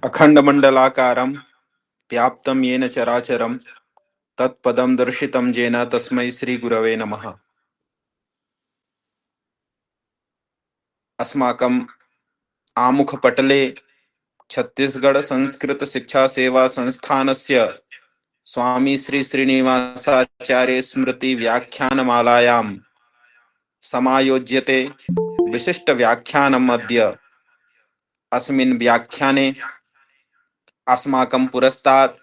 अखण्डमण्डलाकारं व्याप्तं येन चराचरं तत्पदं दर्शितं येन तस्मै श्रीगुरवे नमः। अस्माकम् आमुखपटले छत्तीसगढ़ संस्कृत शिक्षा सेवा संस्थानस्य स्वामी श्री श्रीनिवासाचार्य स्मृति व्याख्यानमालायां समायोज्यते विशिष्ट व्याख्यानम् अद्य। अस्मिन् व्याख्याने अस्माकं पुरस्तात्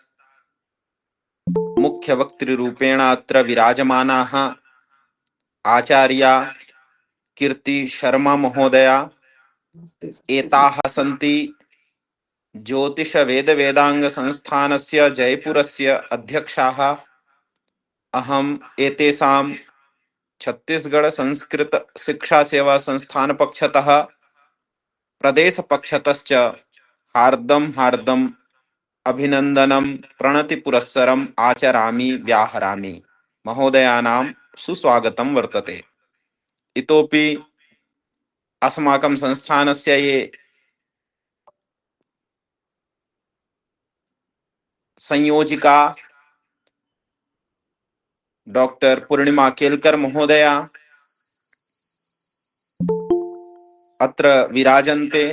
मुख्यवक्तृरूपेण अत्र विराजमानाः आचार्या कीर्ति शर्मा महोदया एताः सन्ति ज्योतिष वेद वेदांग संस्थानस्य जयपुरस्य अध्यक्षाः। अहम् एतेषां छत्तीसगढ़ संस्कृत शिक्षा सेवा संस्थान पक्षतः प्रदेश पक्षतश्च हार्दं हार्दं अभिनंदनं प्रणति पुरस्सरम् आचरामि व्याहरामि। महोदयानां सुस्वागतं वर्तते। इतोपि अस्माकं संस्थानस्य ये संयोजिका डॉक्टर पूर्णिमा केलकर महोदया अत्र विराजन्ते।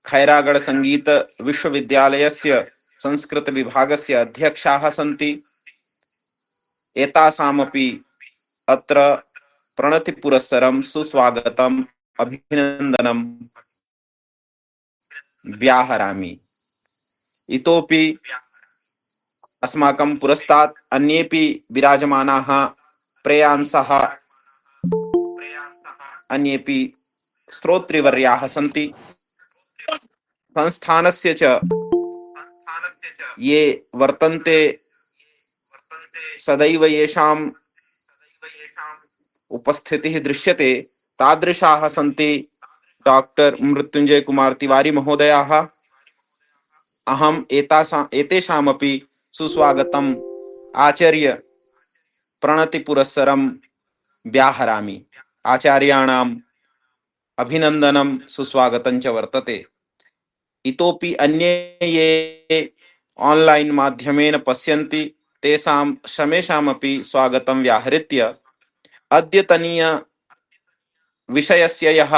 खैरागढ़ संगीत विश्वविद्यालयस्य संस्कृत विभागस्य अध्यक्षाः सन्ति। एतासामपि अत्र प्रणति पुरस्सरं सुस्वागतम् अभिनन्दनं व्याहरामि। इतोपि अस्माकं पुरस्तात् अन्येपि विराजमानाः प्रेयांसः अन्येपि श्रोतृवर्याः सन्ति। संस्थानस्य च ये वर्तन्ते सदैव येषाम् उपस्थितिः दृश्यते तादृशाः सन्ति डॉक्टर मृत्युंजय कुमार तिवारी महोदयाः। अहम् एतेषामपि सुस्वागतम् आचार्य प्रणति पुरस्सरं व्याहरामि। आचार्याणाम् अभिनन्दनं सुस्वागतं च वर्तते। इतोपि अन्ये ये ऑनलाइन माध्यमेन पश्यन्ति तेषां समेषामपि स्वागतं व्याहृत्य अद्यतनीय विषयस्य यः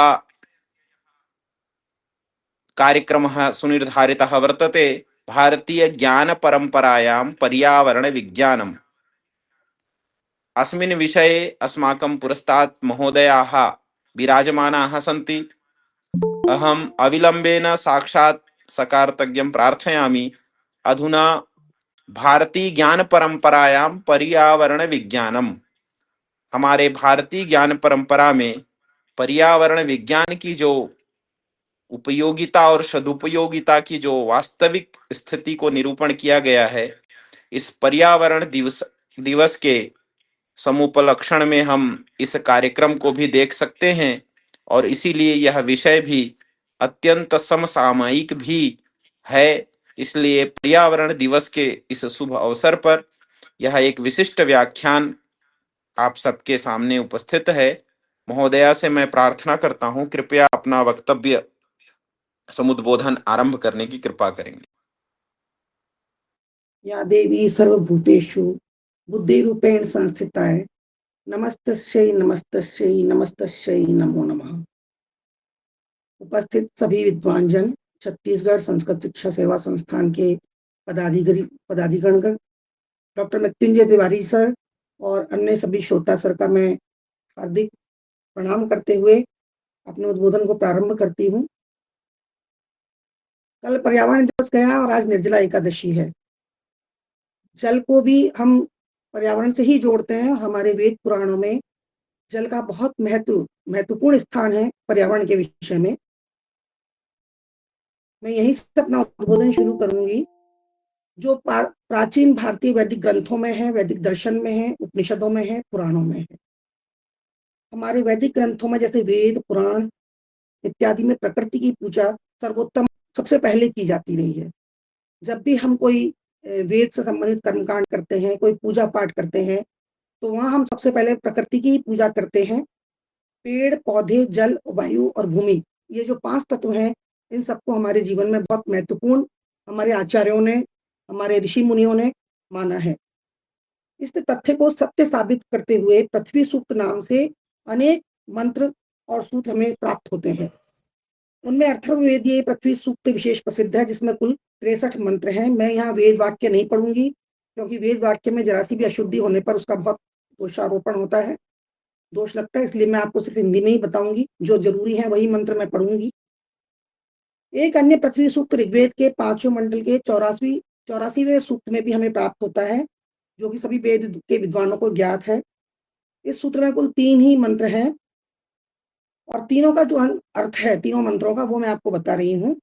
कार्यक्रमः सुनिर्धारितः वर्तते भारतीय ज्ञान परंपरायां पर्यावरण विज्ञानम्। अस्मिन् विषये अस्माकं पुरस्तात् महोदयाः विराजमानाः सन्ति। अहम् अविलंबेन साक्षात् सकारतज्ञं प्रार्थयामि। अधुना भारतीय ज्ञान परंपरायां पर्यावरण विज्ञानम। हमारे भारतीय ज्ञान परंपरा में पर्यावरण विज्ञान की जो उपयोगिता और सदुपयोगिता की जो वास्तविक स्थिति को निरूपण किया गया है, इस पर्यावरण दिवस के समुपलक्षण में हम इस कार्यक्रम को भी देख सकते हैं और इसीलिए यह विषय भी अत्यंत समसामयिक भी है। इसलिए पर्यावरण दिवस के इस शुभ अवसर पर यह एक विशिष्ट व्याख्यान आप सबके सामने उपस्थित है। महोदया से मैं प्रार्थना करता हूं कृपया अपना वक्तव्य समुद्बोधन आरंभ करने की कृपा करेंगे। या देवी सर्वभूतेषु बुद्धिरूपेण संस्थिताय नमस्तस्यै नमस्तस्यै नमस्तस्यै नमो नमः। उपस्थित सभी विद्वानजन, छत्तीसगढ़ संस्कृत शिक्षा सेवा संस्थान के पदाधिगण, डॉक्टर मृत्युंजय तिवारी सर और अन्य सभी श्रोता सर का मैं हार्दिक प्रणाम करते हुए अपने उद्बोधन को प्रारंभ करती हूँ। कल पर्यावरण दिवस गया और आज निर्जला एकादशी है। जल को भी हम पर्यावरण से ही जोड़ते हैं। हमारे वेद पुराणों में जल का बहुत महत्वपूर्ण स्थान है पर्यावरण के विषय में। मैं यहीं से अपना उद्बोधन शुरू करूंगी। जो प्राचीन भारतीय वैदिक ग्रंथों में है, वैदिक दर्शन में है, उपनिषदों में है, पुराणों में है। हमारे वैदिक ग्रंथों में जैसे वेद पुराण इत्यादि में प्रकृति की पूजा सर्वोत्तम सबसे पहले की जाती रही है। जब भी हम कोई वेद से संबंधित कर्मकांड करते हैं, कोई पूजा पाठ करते हैं, तो वहां हम सबसे पहले प्रकृति की पूजा करते हैं। पेड़ पौधे जल वायु और भूमि, ये जो 5 तत्व हैं, इन सबको हमारे जीवन में बहुत महत्वपूर्ण हमारे आचार्यों ने, हमारे ऋषि मुनियों ने माना है। इस तथ्य को सत्य साबित करते हुए पृथ्वी सूक्त नाम से अनेक मंत्र और सूत्र हमें प्राप्त होते हैं। उनमें अथर्ववेदीय पृथ्वी सूक्त विशेष प्रसिद्ध है, जिसमें कुल 63 मंत्र हैं। मैं यहाँ वेद वाक्य नहीं पढ़ूंगी, क्योंकि वेद वाक्य में जरा सी भी अशुद्धि होने पर उसका बहुत दोषारोपण होता है, दोष लगता है, इसलिए मैं आपको सिर्फ हिंदी में ही बताऊंगी। जो जरूरी है वही मंत्र मैं पढ़ूंगी। एक अन्य पृथ्वी सूक्त ऋग्वेद के 5वें मंडल के 84वें सूक्त में भी हमें प्राप्त होता है, जो कि सभी वेद के विद्वानों को ज्ञात है। इस सूत्र में कुल 3 ही मंत्र हैं और तीनों का जो अर्थ है तीनों मंत्रों का, वो मैं आपको बता रही हूँ।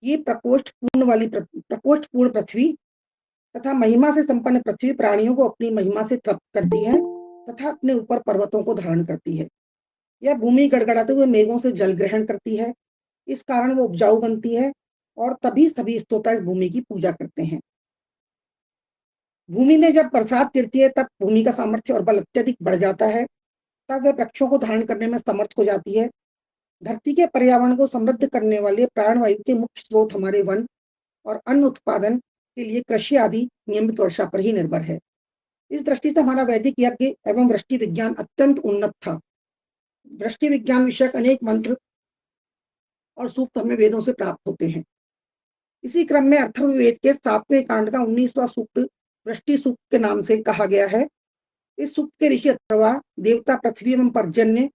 ये प्रकोष्ठपूर्ण पृथ्वी तथा महिमा से संपन्न पृथ्वी प्राणियों को अपनी महिमा से तृप्त करती है तथा अपने ऊपर पर्वतों को धारण करती है। यह भूमि गड़गड़ाते हुए मेघों से जल ग्रहण करती है, इस कारण वो उपजाऊ बनती है और तभी सभी स्तोता इस भूमि की पूजा करते हैं। भूमि में जब बरसात गिरती है तब भूमि का सामर्थ्य और बल अत्यधिक बढ़ जाता है, तब वह वृक्षों को धारण करने में समर्थ हो जाती है। धरती के पर्यावरण को समृद्ध करने वाले प्राणवायु के मुख्य स्रोत हमारे वन और अन्न उत्पादन के लिए कृषि आदि नियमित वर्षा पर ही निर्भर है। इस दृष्टि से हमारा वैदिक यज्ञ एवं वृष्टि विज्ञान अत्यंत उन्नत था। वृष्टि विज्ञान विषयक अनेक मंत्र और सूक्त हमें वेदों से प्राप्त होते हैं। इसी क्रम में अथर्ववेद के 7वें कांड का 19वां सूक्त वृष्टि सूक्त के नाम से कहा गया है। इस सूक्त के ऋषि अथर्वा देवता पृथ्वी एवं पर्जन्य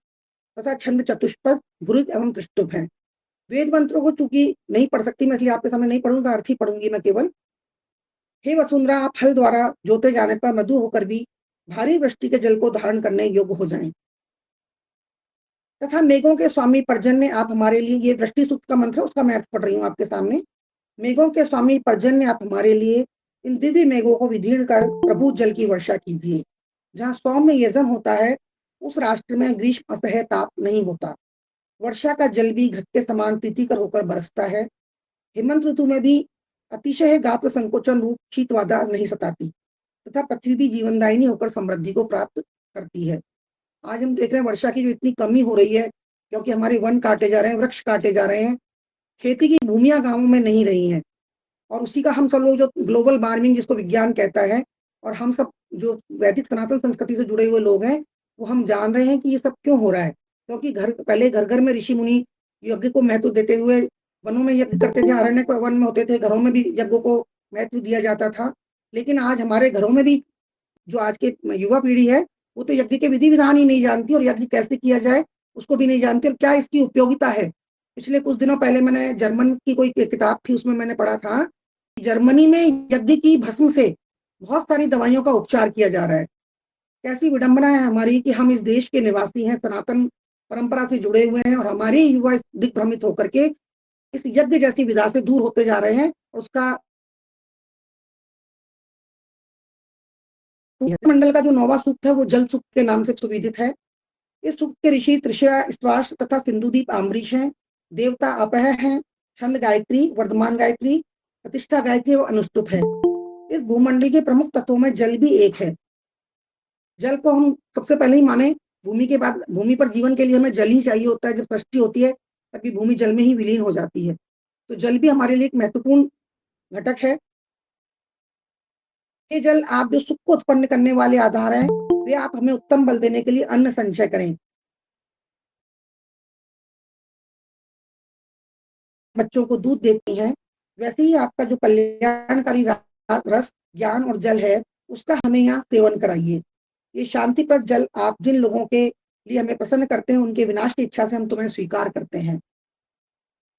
तथा छंद चतुष्पद भृग एवं त्रिष्टुप हैं। वेद मंत्रों को चूंकि नहीं पढ़ सकती मैं, इसलिए आपके सामने नहीं पढ़ूंगा, अर्थ ही पढ़ूंगी मैं केवल। हे वसुंधरा, आप हल द्वारा जोते जाने पर मधु होकर भी भारी वृष्टि के जल को धारण करने योग्य हो जाएं। तथा मेघों के स्वामी पर्जन्य, आप हमारे लिए, ये वृष्टि सूक्त का मंत्र है, उसका मैं अर्थ पढ़ रही हूँ आपके सामने। मेघों के स्वामी पर्जन्य, आप हमारे लिए इन दिव्य मेघों को विदीर्ण कर प्रभु जल की वर्षा कीजिए। जहाँ सौम्य यजन होता है उस राष्ट्र में ग्रीष्म असह्य ताप नहीं होता। वर्षा का जल भी घट के समान प्रीतिकर होकर बरसता है। हेमंत ऋतु में भी अतिशय गात्र संकोचन रूप शीत बाधा नहीं सताती तथा पृथ्वी भी जीवनदायिनी होकर समृद्धि को प्राप्त करती है। आज हम देख रहे हैं वर्षा की जो इतनी कमी हो रही है, क्योंकि हमारे वन काटे जा रहे हैं, वृक्ष काटे जा रहे हैं, खेती की भूमियां गांवों में नहीं रही हैं, और उसी का हम सब लोग जो ग्लोबल वार्मिंग जिसको विज्ञान कहता है, और हम सब जो वैदिक सनातन संस्कृति से जुड़े हुए लोग हैं, वो हम जान रहे हैं कि ये सब क्यों हो रहा है। क्योंकि पहले घर घर में ऋषि मुनि यज्ञ को महत्व देते हुए वनों में यज्ञ करते थे, अरण्य वन में होते थे, घरों में भी यज्ञों को महत्व दिया जाता था। लेकिन आज हमारे घरों में भी जो आज के युवा पीढ़ी है, वो तो यज्ञ के विधि विधान ही नहीं जानती, और यज्ञ कैसे किया जाए उसको भी नहीं जानती, और क्या इसकी उपयोगिता है। पिछले कुछ दिनों पहले मैंने जर्मन की कोई किताब थी, उसमें मैंने पढ़ा था कि जर्मनी में यज्ञ की भस्म से बहुत सारी दवाइयों का उपचार किया जा रहा है। कैसी विडंबना है हमारी कि हम इस देश के निवासी हैं, सनातन परंपरा से जुड़े हुए हैं, और हमारे युवा दिग्भ्रमित होकर के इस यज्ञ जैसी विधा से दूर होते जा रहे हैं। उसका मंडल का जो 9वां सूक्त है वो जल सूक्त के नाम से सुविदित है। इस सूक्त के ऋषि त्रिशिरा, स्त्राश तथा सिंधुदीप अम्बरीश हैं। देवता अपह हैं, छंद गायत्री, वर्धमान गायत्री, प्रतिष्ठा गायत्री और अनुष्टुप है। इस भूमंडल के प्रमुख तत्वों में जल भी एक है। जल को हम सबसे पहले ही माने, भूमि के बाद भूमि पर जीवन के लिए हमें जल ही चाहिए होता है। जब सृष्टि होती है तभी भूमि जल में ही विलीन हो जाती है, तो जल भी हमारे लिए एक महत्वपूर्ण घटक है। ये जल आप जो सुख को उत्पन्न करने वाले आधार हैं, वे आप हमें उत्तम बल देने के लिए अन्न संचय करें। बच्चों को दूध देती हैं, वैसे ही आपका जो कल्याणकारी रस, ज्ञान और जल है, उसका हमें यहाँ सेवन कराइए। ये शांतिप्रद जल आप जिन लोगों के लिए हमें प्रसन्न करते हैं, उनके विनाश की इच्छा से हम तुम्हें स्वीकार करते हैं।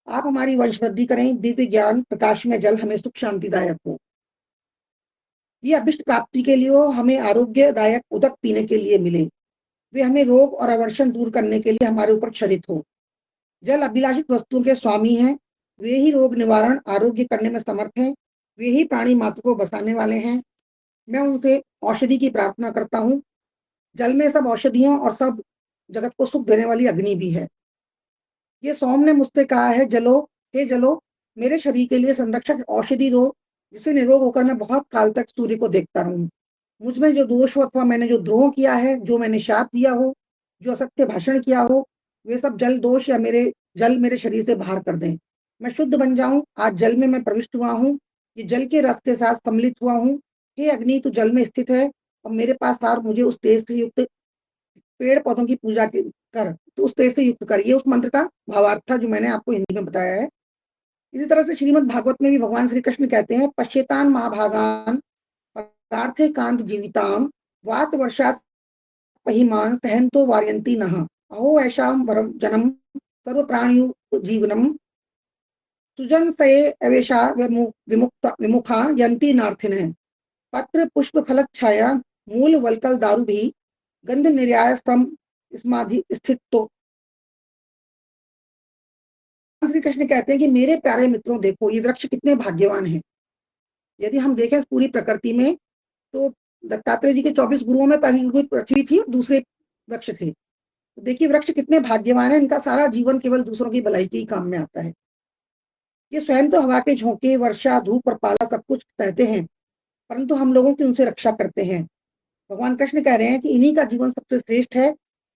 आप हमारी वंश वृद्धि करें, दिव्य ज्ञान प्रकाश में जल हमें सुख शांतिदायक हो। ये अभिष्ट प्राप्ति के लिए हो, हमें आरोग्यदायक उदक पीने के लिए मिले। वे हमें रोग और अवर्षण दूर करने के लिए हमारे ऊपर क्षरित हो। जल अभिलाषित वस्तुओं के स्वामी हैं, वे ही रोग निवारण आरोग्य करने में समर्थ हैं, वे ही प्राणी मात्र को बसाने वाले हैं। मैं उनसे औषधि की प्रार्थना करता हूँ। जल में सब औषधियों और सब जगत को सुख देने वाली अग्नि भी है। ये सोम ने मुझसे कहा है, जलो हे जलो, मेरे शरीर के लिए संरक्षक औषधि दो, जिससे निरोग होकर मैं बहुत काल तक सूर्य को देखता रहूं। मुझ में जो दोष हो अथवा मैंने जो द्रोह किया है, जो मैंने शाप दिया हो, जो असत्य भाषण किया हो, वे सब जल दोष या जल मेरे शरीर से बाहर कर दें। मैं शुद्ध बन जाऊं। आज जल में मैं प्रविष्ट हुआ हूँ, ये जल के रस के साथ सम्मिलित हुआ हूँ। हे अग्नि, तू जल में स्थित है और मेरे पास सार मुझे उस तेज से युक्त पेड़ पौधों की पूजा कर, तो उस तेज से युक्त कर। ये उस मंत्र का भावार्थ था जो मैंने आपको हिंदी में बताया है। इसी तरह से श्रीमद् भागवत में भी भगवान श्री कृष्ण कहते हैं, पश्येतान महाभागान परार्थे कांत जीविताम वात वर्षात पहिमान सहंतो वार्यंती नः अहो ऐशाम वरम जनम सर्व प्राणियों जीवनम सुजन सये अवेशा विमुक्ता विमुखा यंती नार्थिन। पत्र पुष्प फलक छाया मूल वलकल दारू भी गंध निर्याय स्तंभ समाधि स्थित। तो श्री कृष्ण कहते हैं कि मेरे प्यारे मित्रों, देखो ये वृक्ष कितने भाग्यवान हैं। यदि हम देखें पूरी प्रकृति में, तो दत्तात्रेय जी के 24 गुरुओं में पहली गुरु पृथ्वी थी और दूसरे वृक्ष थे। तो देखिए वृक्ष कितने भाग्यवान है, इनका सारा जीवन केवल दूसरों की भलाई के ही काम में आता है। ये स्वयं तो हवा के झोंके, वर्षा, धूप और पाला सब कुछ सहते हैं, परंतु हम लोगों की उनसे रक्षा करते हैं। भगवान कृष्ण कह रहे हैं कि इन्हीं का जीवन सबसे श्रेष्ठ है,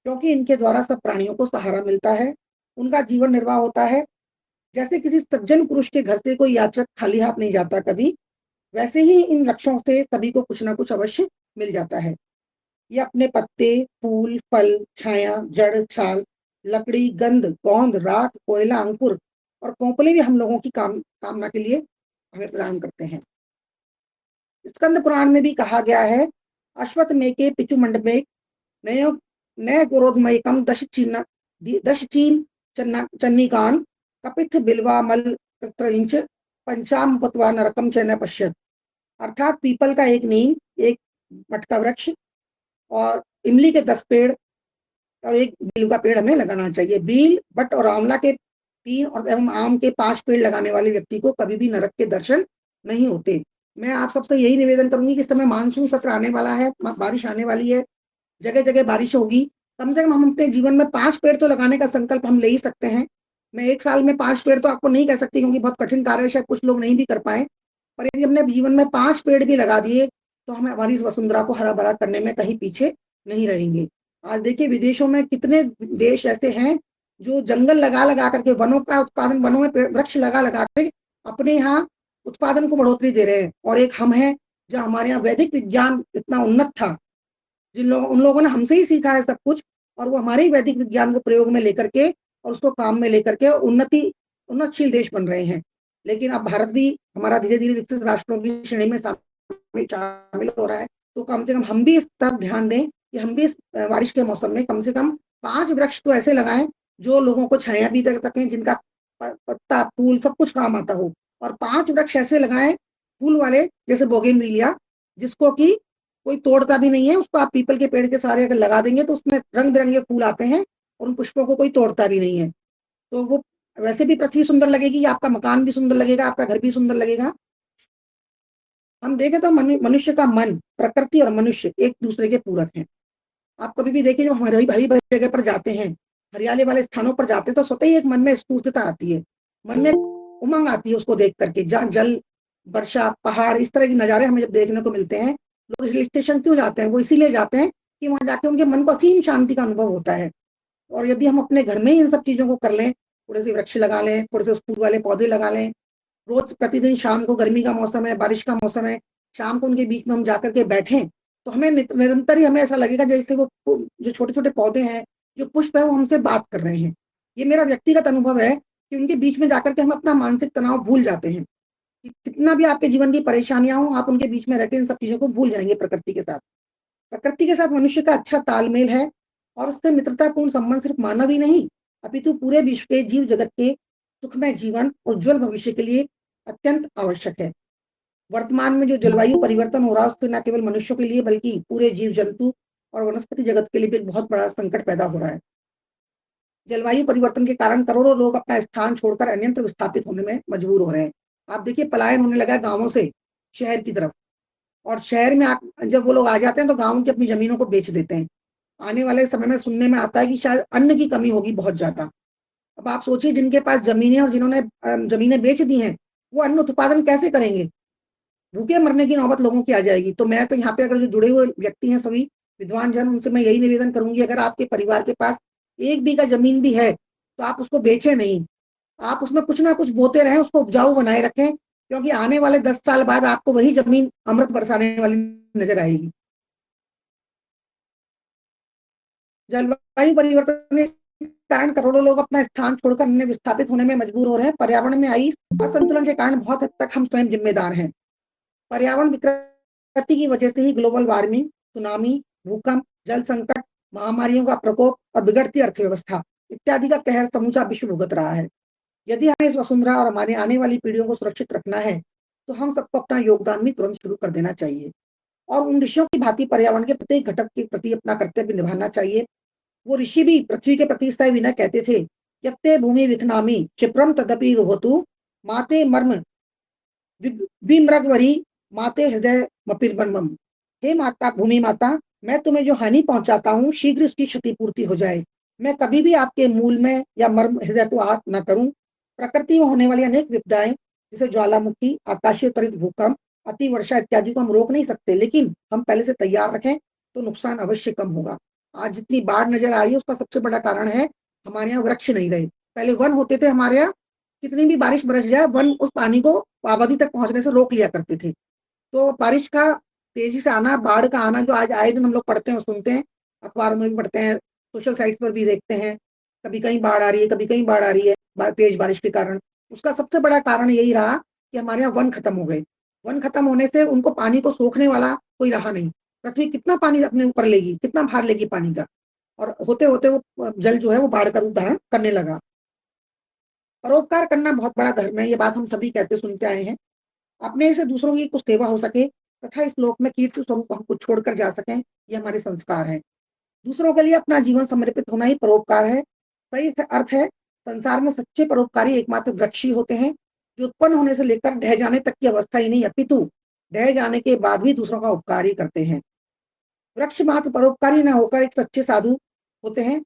क्योंकि इनके द्वारा सब प्राणियों को सहारा मिलता है, उनका जीवन निर्वाह होता है। जैसे किसी सज्जन पुरुष के घर से कोई याचक खाली हाथ नहीं जाता कभी, वैसे ही इन वृक्षों से सभी को कुछ ना कुछ अवश्य मिल जाता है। ये अपने पत्ते, फूल, फल, छाया, जड़, छाल, लकड़ी, गंध, गोंद, राख, कोयला, अंकुर और कोंपले भी हम लोगों की कामना के लिए हमें प्रदान करते हैं। स्कंद पुराण में भी कहा गया है, अश्वत्थ में के पिचु मंडपे नयो नय गोरोधमयकम दश चीन चन्निकान कपिथ बिल्वा मल त्रयिंच पंचाम पतवा नरकम च न पश्यत। अर्थात पीपल का एक नीम, एक मटका वृक्ष और इमली के 10 पेड़ और एक बील का पेड़ हमें लगाना चाहिए। बील, बट और आंवला के 3 और एवं आम के 5 पेड़ लगाने वाले व्यक्ति को कभी भी नरक के दर्शन नहीं होते। मैं आप सबसे यही निवेदन करूंगी कि इस समय मानसून सत्र आने वाला है, बारिश आने वाली है, जगह जगह बारिश होगी। कम से कम हम अपने जीवन में 5 पेड़ तो लगाने का संकल्प हम ले ही सकते हैं। मैं एक साल में 5 पेड़ तो आपको नहीं कह सकती, क्योंकि बहुत कठिन कार्य है, शायद कुछ लोग नहीं भी कर पाए। पर यदि हमने जीवन में 5 पेड़ भी लगा दिए तो हम हमारी इस वसुंधरा को हरा भरा करने में कहीं पीछे नहीं रहेंगे। आज देखिए विदेशों में कितने देश ऐसे हैं जो जंगल लगा लगा करके, वनों का उत्पादन, वनों में वृक्ष लगा लगा के अपने यहाँ उत्पादन को बढ़ोतरी दे रहे हैं। और एक हम हैं जहाँ हमारे यहाँ वैदिक विज्ञान इतना उन्नत था, उन लोगों ने हमसे ही सीखा है सब कुछ, और वो हमारे ही वैदिक विज्ञान को प्रयोग में लेकर के और उसको काम में लेकर के उन्नतशील देश बन रहे हैं। लेकिन अब भारत भी हमारा धीरे धीरे विकसित राष्ट्रों की श्रेणी में शामिल हो रहा है। तो कम से कम हम भी इस तरफ ध्यान दें कि हम भी इस बारिश के मौसम में कम से कम 5 वृक्ष तो ऐसे लगाएं जो लोगों को छाया भी दे सकें, जिनका पत्ता, फूल सब कुछ काम आता हो। और 5 वृक्ष ऐसे लगाएं फूल वाले, जैसे बोगेनविलिया, जिसको कि कोई तोड़ता भी नहीं है। उसको आप पीपल के पेड़ के सारे अगर लगा देंगे तो उसमें रंग बिरंगे फूल आते हैं और उन पुष्पों को कोई तोड़ता भी नहीं है। तो वो वैसे भी पृथ्वी सुंदर लगेगी, आपका मकान भी सुंदर लगेगा, आपका घर भी सुंदर लगेगा। हम देखें तो मनुष्य का मन, प्रकृति और मनुष्य एक दूसरे के पूरक हैं। आप कभी भी देखिए, जब हम हरी भरी जगह पर जाते हैं, हरियाली वाले स्थानों पर जाते हैं, तो स्वतः ही एक मन में स्फूर्तता आती है, मन में उमंग आती है उसको देख करके। जहाँ जल, वर्षा, पहाड़, इस तरह के नज़ारे हमें जब देखने को मिलते हैं, लोग हिल स्टेशन क्यों जाते हैं? वो इसीलिए जाते हैं कि वहाँ जाके उनके मन को असीम शांति का अनुभव होता है। और यदि हम अपने घर में ही इन सब चीज़ों को कर लें, थोड़े से वृक्ष लगा लें, थोड़े से फूल वाले पौधे लगा लें, रोज प्रतिदिन शाम को, गर्मी का मौसम है, बारिश का मौसम है, शाम को उनके बीच में हम जाकर के बैठें, तो हमें निरंतर ही हमें ऐसा लगेगा जैसे वो जो छोटे छोटे पौधे हैं, जो पुष्प है, वो हमसे बात कर रहे हैं। ये मेरा व्यक्तिगत अनुभव है कि उनके बीच में जाकर के हम अपना मानसिक तनाव भूल जाते हैं। कितना भी आपके जीवन की परेशानियां हो, आप उनके बीच में रहकर इन सब चीजों को भूल जाएंगे। प्रकृति के साथ मनुष्य का अच्छा तालमेल है, और उससे मित्रतापूर्ण संबंध सिर्फ मानव ही नहीं, अपितु पूरे विश्व के जीव जगत के सुखमय जीवन, उज्जवल भविष्य के लिए अत्यंत आवश्यक है। वर्तमान में जो जलवायु परिवर्तन हो रहा है, उससे न केवल मनुष्यों के लिए बल्कि पूरे जीव जंतु और वनस्पति जगत के लिए भी एक बहुत बड़ा संकट पैदा हो रहा है। जलवायु परिवर्तन के कारण करोड़ों लोग अपना स्थान छोड़कर अन्यत्र विस्थापित होने में मजबूर हो रहे हैं। आप देखिए पलायन होने लगा है गांवों से शहर की तरफ, और शहर में जब वो लोग आ जाते हैं तो गांव की अपनी जमीनों को बेच देते हैं। आने वाले समय में सुनने में आता है कि शायद अन्न की कमी होगी बहुत ज्यादा। अब आप सोचिए, जिनके पास जमीनें और जिन्होंने जमीनें बेच दी हैं, वो अन्न उत्पादन कैसे करेंगे? भूखे मरने की नौबत लोगों की आ जाएगी। तो मैं तो यहाँ पे, अगर जो जुड़े हुए व्यक्ति हैं, सभी विद्वान जन, उनसे मैं यही निवेदन करूंगी, अगर आपके परिवार के पास 1 बीघा जमीन भी है तो आप उसको बेचे नहीं, आप उसमें कुछ ना कुछ बोते रहें, उसको उपजाऊ बनाए रखें, क्योंकि आने वाले 10 साल बाद आपको वही ज़मीन अमृत बरसाने वाली नज़र आएगी। जलवायु परिवर्तन के कारण करोड़ों लोग अपना स्थान छोड़कर अन्य विस्थापित होने में मजबूर हो रहे हैं। पर्यावरण में आई असंतुलन के कारण बहुत हद तक हम स्वयं जिम्मेदार हैं। पर्यावरण विकृति की वजह से ही ग्लोबल वार्मिंग, सुनामी, भूकंप, जल संकट, महामारियों का प्रकोप और बिगड़ती अर्थव्यवस्था इत्यादि का कहर समूचा विश्व भुगत रहा है। यदि हमें इस वसुंधरा और हमारी आने वाली पीढ़ियों को सुरक्षित रखना है, तो हम सबको अपना योगदान भी तुरंत शुरू कर देना चाहिए और उन ऋषियों की भांति पर्यावरण के प्रत्येक घटक के प्रति अपना कर्तव्य निभाना चाहिए। वो ऋषि भी पृथ्वी के प्रति सह विनय कहते थे, यत्ते भूमि विखनामी क्षिप्रम तदपि रोहतु माते मर्म विमृगवरी माते हृदय मपिर्मम। हे माता, भूमि माता, मैं तुम्हें जो हानि पहुंचाता हूँ शीघ्र उसकी क्षतिपूर्ति हो जाए। मैं कभी भी आपके मूल में या मर्म हृदय को आहत न करूं। प्रकृति में होने वाली अनेक विपदाएं जैसे ज्वालामुखी, आकाशीय त्वरित भूकंप, अति वर्षा इत्यादि को हम रोक नहीं सकते, लेकिन हम पहले से तैयार रखें तो नुकसान अवश्य कम होगा। आज जितनी बाढ़ नजर आ रही है उसका सबसे बड़ा कारण है हमारे यहाँ वृक्ष नहीं रहे। पहले वन होते थे हमारे यहाँ, कितनी भी बारिश बरस जाए वन उस पानी को आबादी तक पहुंचने से रोक लिया करते थे। तो बारिश का तेजी से आना, बाढ़ का आना जो आज आए दिन हम लोग पढ़ते हैं और सुनते हैं, अखबारों में भी पढ़ते हैं, सोशल साइट्स पर भी देखते हैं, कभी कहीं बाढ़ आ रही है, कभी कहीं बाढ़ आ रही है तेज बारिश के कारण। उसका सबसे बड़ा कारण यही रहा कि हमारे यहाँ वन खत्म हो गए। वन खत्म होने से उनको पानी को सोखने वाला कोई रहा नहीं। पृथ्वी कितना पानी अपने ऊपर लेगी, कितना भार लेगी पानी का, और होते होते वो जल जो है वो बाढ़ का रूप धारण करने लगा। परोपकार करना बहुत बड़ा धर्म है, ये बात हम सभी कहते सुनते आए हैं। अपने से दूसरों की कुछ सेवा हो सके तथा इस लोक में कीर्ति स्वरूप हम कुछ छोड़कर जा सकें, ये हमारे संस्कार है। दूसरों के लिए अपना जीवन समर्पित होना ही परोपकार है। सही से अर्थ है, संसार में सच्चे परोपकारी एकमात्र वृक्ष ही होते हैं, जो उत्पन्न होने से लेकर ढह जाने तक की अवस्था ही नहीं, अपितु ढह जाने के बाद भी दूसरों का उपकार ही करते हैं। वृक्ष मात्र परोपकारी न होकर एक सच्चे साधु होते हैं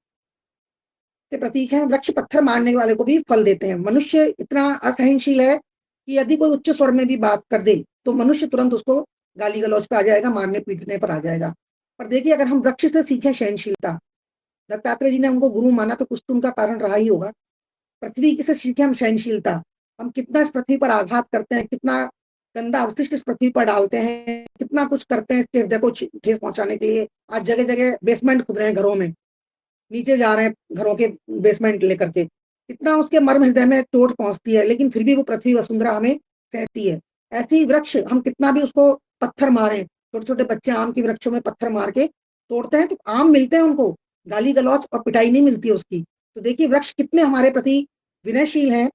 के प्रतीक हैं। वृक्ष पत्थर मारने वाले को भी फल देते हैं। मनुष्य इतना असहनशील है कि यदि कोई उच्च स्वर में भी बात कर दे तो मनुष्य तुरंत उसको गाली गलौज पे आ जाएगा, मारने पीटने पर आ जाएगा। पर देखिए, अगर हम वृक्ष से सीखें सहनशीलता, दत्तात्रेय जी ने उनको गुरु माना तो कुछ तो उनका कारण रहा ही होगा। पृथ्वी से सीखें हम सहनशीलता। हम कितना इस पृथ्वी पर आघात करते हैं, कितना गंदा अवशिष्ट इस पृथ्वी पर डालते हैं, कितना कुछ करते हैं इसके हृदय को ठेस पहुंचाने के लिए। आज जगह जगह बेसमेंट खुद रहे हैं घरों में, नीचे जा रहे हैं घरों के बेसमेंट लेकर के। कितना उसके मर्म हृदय में चोट पहुंचती है, लेकिन फिर भी वो पृथ्वी वसुंधरा हमें सहती है। ऐसे ही वृक्ष, हम कितना भी उसको पत्थर मारे, छोटे छोटे बच्चे आम के वृक्षों में पत्थर मार के तोड़ते हैं तो आम मिलते हैं उनको, गाली गलौज और पिटाई नहीं मिलती है उसकी। तो देखिए वृक्ष कितने हमारे प्रति विनयशील हैं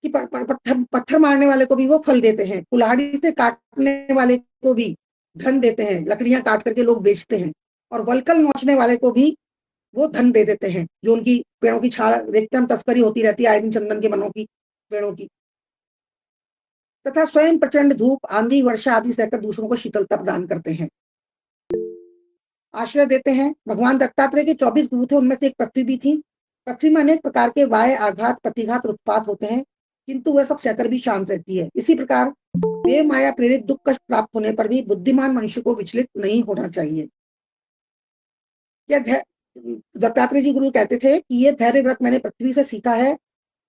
कि पत्थर पत्थर मारने वाले को भी वो फल देते हैं, कुल्हाड़ी से काटने वाले को भी धन देते हैं, लकड़ियां काट करके लोग बेचते हैं, और वलकल नोचने वाले को भी वो धन दे देते हैं। जो उनकी पेड़ों की छाल देखते हम, तस्करी होती रहती है आए दिन चंदन के बनों की, पेड़ों की। तथा स्वयं प्रचंड धूप, आंधी, वर्षा आदि सहकर दूसरों को शीतलता प्रदान करते हैं, आश्रय देते हैं। भगवान दत्तात्रेय के 24 गुरु थे, उनमें से एक पृथ्वी भी थी। पृथ्वी में अनेक प्रकार के वाय, आघात, प्रतिघात, उत्पात होते हैं, किंतु वह सब सहकर भी शांत रहती है। इसी प्रकार देव माया प्रेरित दुख कष्ट प्राप्त होने पर भी बुद्धिमान मनुष्य को विचलित नहीं होना चाहिए। यह दत्तात्रेय जी गुरु कहते थे कि ये धैर्य व्रत मैंने पृथ्वी से सीखा है।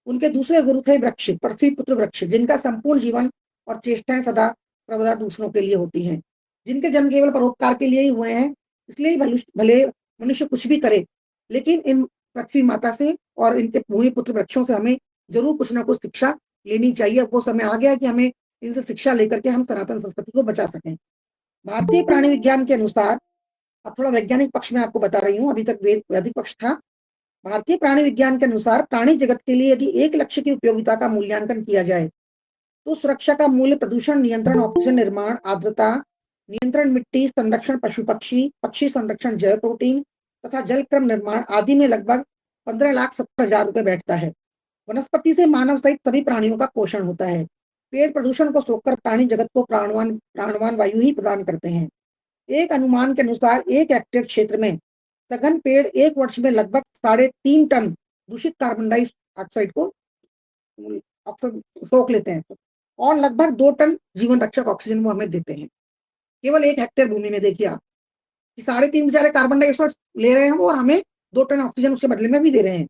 उनके दूसरे गुरु थे वृक्ष, पृथ्वी पुत्र वृक्ष, जिनका संपूर्ण जीवन और चेष्टाएं सदा सर्वदा दूसरों के लिए होती हैं, जिनके जन्म केवल परोपकार के लिए ही हुए हैं। इसलिए भले मनुष्य कुछ भी करे, लेकिन इन पृथ्वी माता से और इनके भूमि पुत्र वृक्षों से हमें जरूर कुछ ना कुछ शिक्षा लेनी चाहिए। अब वो समय आ गया कि हमें इनसे शिक्षा लेकर के हम सनातन संस्कृति को बचा सकें। भारतीय प्राणी विज्ञान के अनुसार, अब थोड़ा वैज्ञानिक पक्ष में आपको बता रही हूँ, अभी तक वैदिक पक्ष था। भारतीय प्राणी विज्ञान के अनुसार प्राणी जगत के लिए यदि एक लक्ष्य की उपयोगिता का मूल्यांकन किया जाए तो सुरक्षा का मूल्य प्रदूषण नियंत्रण, ऑक्सीजन निर्माण, आर्द्रता नियंत्रण, मिट्टी संरक्षण, पशु पक्षी पक्षी संरक्षण, जैव प्रोटीन तथा जल क्रम निर्माण आदि में लगभग 15,70,000 रुपए बैठता है। वनस्पति से मानव सहित सभी प्राणियों का पोषण होता है। पेड़ प्रदूषण को सोखकर प्राणी जगत को प्राणवान वायु ही प्रदान करते हैं। एक अनुमान के अनुसार एक हेक्टेयर क्षेत्र में सघन पेड़ एक वर्ष में लगभग 3.5 टन दूषित कार्बन डाइऑक्साइड को सोख लेते हैं, और लगभग 2 टन जीवन रक्षक ऑक्सीजन वो हमें देते हैं। केवल 1 हेक्टेयर भूमि में देखिए आप कि 3.5 बेचारे कार्बन डाइऑक्साइड ले रहे हैं वो, और हमें 2 टन ऑक्सीजन उसके बदले में भी दे रहे हैं।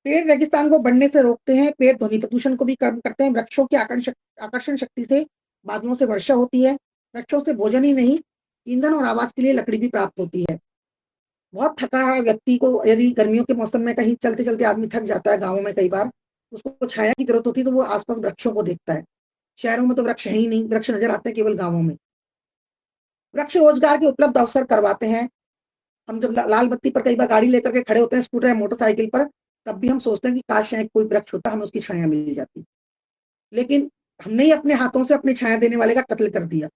पेड़ रेगिस्तान को बढ़ने से रोकते हैं, पेड़ ध्वनि प्रदूषण को भी कम करते हैं, वृक्षों की आकर्षण शक्ति से बादलों से वर्षा होती है, वृक्षों से भोजन ही नहीं, ईंधन और आवास के लिए लकड़ी भी प्राप्त होती है। बहुत थका है व्यक्ति को, यदि गर्मियों के मौसम में कहीं चलते-चलते आदमी थक जाता है गाँवों में कई बार, उसको छाया की ज़रूरत होती है तो वो आस-पास वृक्षों को देखता है। शहरों में तो वृक्ष है ही नहीं, वृक्ष नज़र आते हैं केवल गाँवों में। वृक्ष रोजगार के उपलब्ध अवसर करवाते हैं। हम जब लाल बत्ती पर कई बार गाड़ी लेकर के खड़े होते हैं स्कूटर या मोटरसाइकिल पर, तब भी हम सोचते हैं कि काश यहाँ कोई वृक्ष होता, हमें उसकी छाया मिल जाती। लेकिन हमने ही अपने हाथों से अपनी छाया देने वाले का कत्ल कर दिया।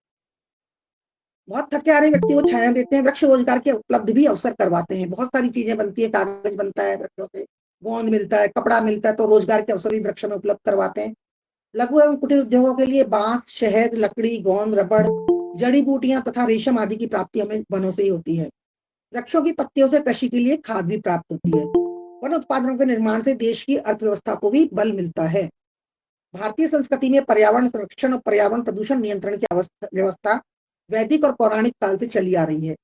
बहुत थके हारे व्यक्ति को छाया देते हैं, वृक्ष रोजगार के उपलब्ध भी अवसर करवाते हैं। बहुत सारी चीजें बनती है, कागज बनता है वृक्षों से, गोंद मिलता है, कपड़ा मिलता है, तो रोजगार के अवसर भी वृक्ष में उपलब्ध करवाते हैं। लघु एवं कुटीर उद्योगों के लिए बांस, शहद, लकड़ी, गोंद, रबड़, जड़ी बूटियां तथा रेशम आदि की प्राप्ति हमें वनों से ही होती है। वृक्षों की पत्तियों से कृषि के लिए खाद भी प्राप्त होती है। वन उत्पादनों के निर्माण से देश की अर्थव्यवस्था को भी बल मिलता है। भारतीय संस्कृति में पर्यावरण संरक्षण और पर्यावरण प्रदूषण नियंत्रण की व्यवस्था वैदिक और पौराणिक काल से चली आ रही है।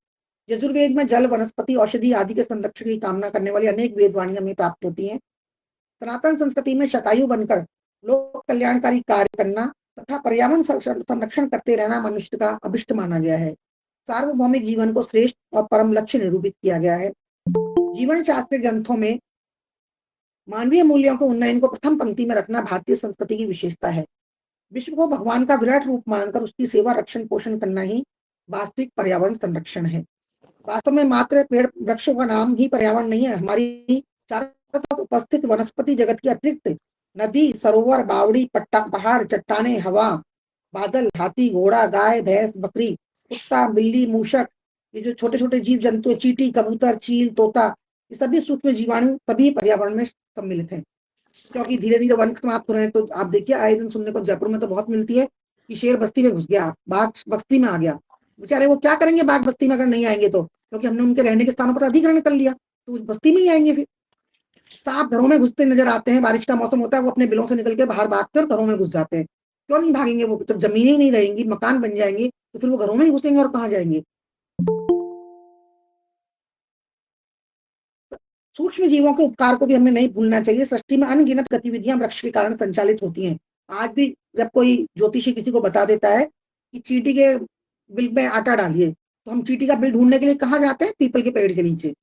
यजुर्वेद में जल, वनस्पति, औषधि आदि के संरक्षण की कामना करने वाली अनेक वेदवाणियां हमें प्राप्त होती हैं। सनातन संस्कृति में शतायु बनकर लोक कल्याणकारी कार्य करना तथा पर्यावरण संरक्षण करते रहना मनुष्य का अभिष्ट माना गया है। सार्वभौमिक जीवन को श्रेष्ठ और परम लक्ष्य निरूपित किया गया है। जीवन शास्त्र ग्रंथों में मानवीय मूल्यों के उन्नयन को प्रथम पंक्ति में रखना भारतीय संस्कृति की विशेषता है। विश्व को भगवान का विराट रूप मानकर उसकी सेवा, रक्षण, पोषण करना ही वास्तविक पर्यावरण संरक्षण है। वास्तव में मात्र पेड़ वृक्षों का नाम ही पर्यावरण नहीं है, हमारी चारों तरफ उपस्थित वनस्पति जगत के अतिरिक्त नदी, सरोवर, बावड़ी, पहाड़, चट्टाने, हवा, बादल, हाथी, घोड़ा, गाय, भैंस, बकरी, कुत्ता, बिल्ली, मूषक, ये जो छोटे-छोटे जीव जंतु है, चींटी, कबूतर, चील, तोता, ये सभी सूक्ष्म जीवाणु सभी पर्यावरण में सम्मिलित हैं। क्योंकि धीरे-धीरे वन समाप्त हो रहे हैं, तो आप देखिए आए दिन सुनने को जयपुर में तो बहुत मिलती है कि शेर बस्ती में घुस गया, बाघ बस्ती में आ गया। बेचारे वो क्या करेंगे बाघ बस्ती में अगर नहीं आएँगे तो? क्योंकि हमने उनके रहने के स्थानों पर अधिग्रहण कर लिया, तो वो बस्ती में ही आएँगे फिर। सांप घरों में घुसते नज़र आते हैं, बारिश का मौसम होता है, वो अपने बिलों से निकल के बाहर भागते हैं और घरों में घुस जाते हैं। क्यों नहीं भागेंगे वो? जब ज़मीनें ही नहीं रहेंगी, मकान बन जाएँगे, तो फिर वो घरों में ही घुसेंगे और कहाँ जाएँगे? सूक्ष्म जीवों के उपकार को भी हमें नहीं भूलना चाहिए। सृष्टि में अनगिनत गतिविधियां वृक्ष के कारण संचालित होती हैं। आज भी जब कोई ज्योतिषी किसी को बता देता है कि चींटी के बिल में आटा डालिए, तो हम चींटी का बिल ढूंढने के लिए कहाँ जाते हैं? पीपल के पेड़ के नीचे,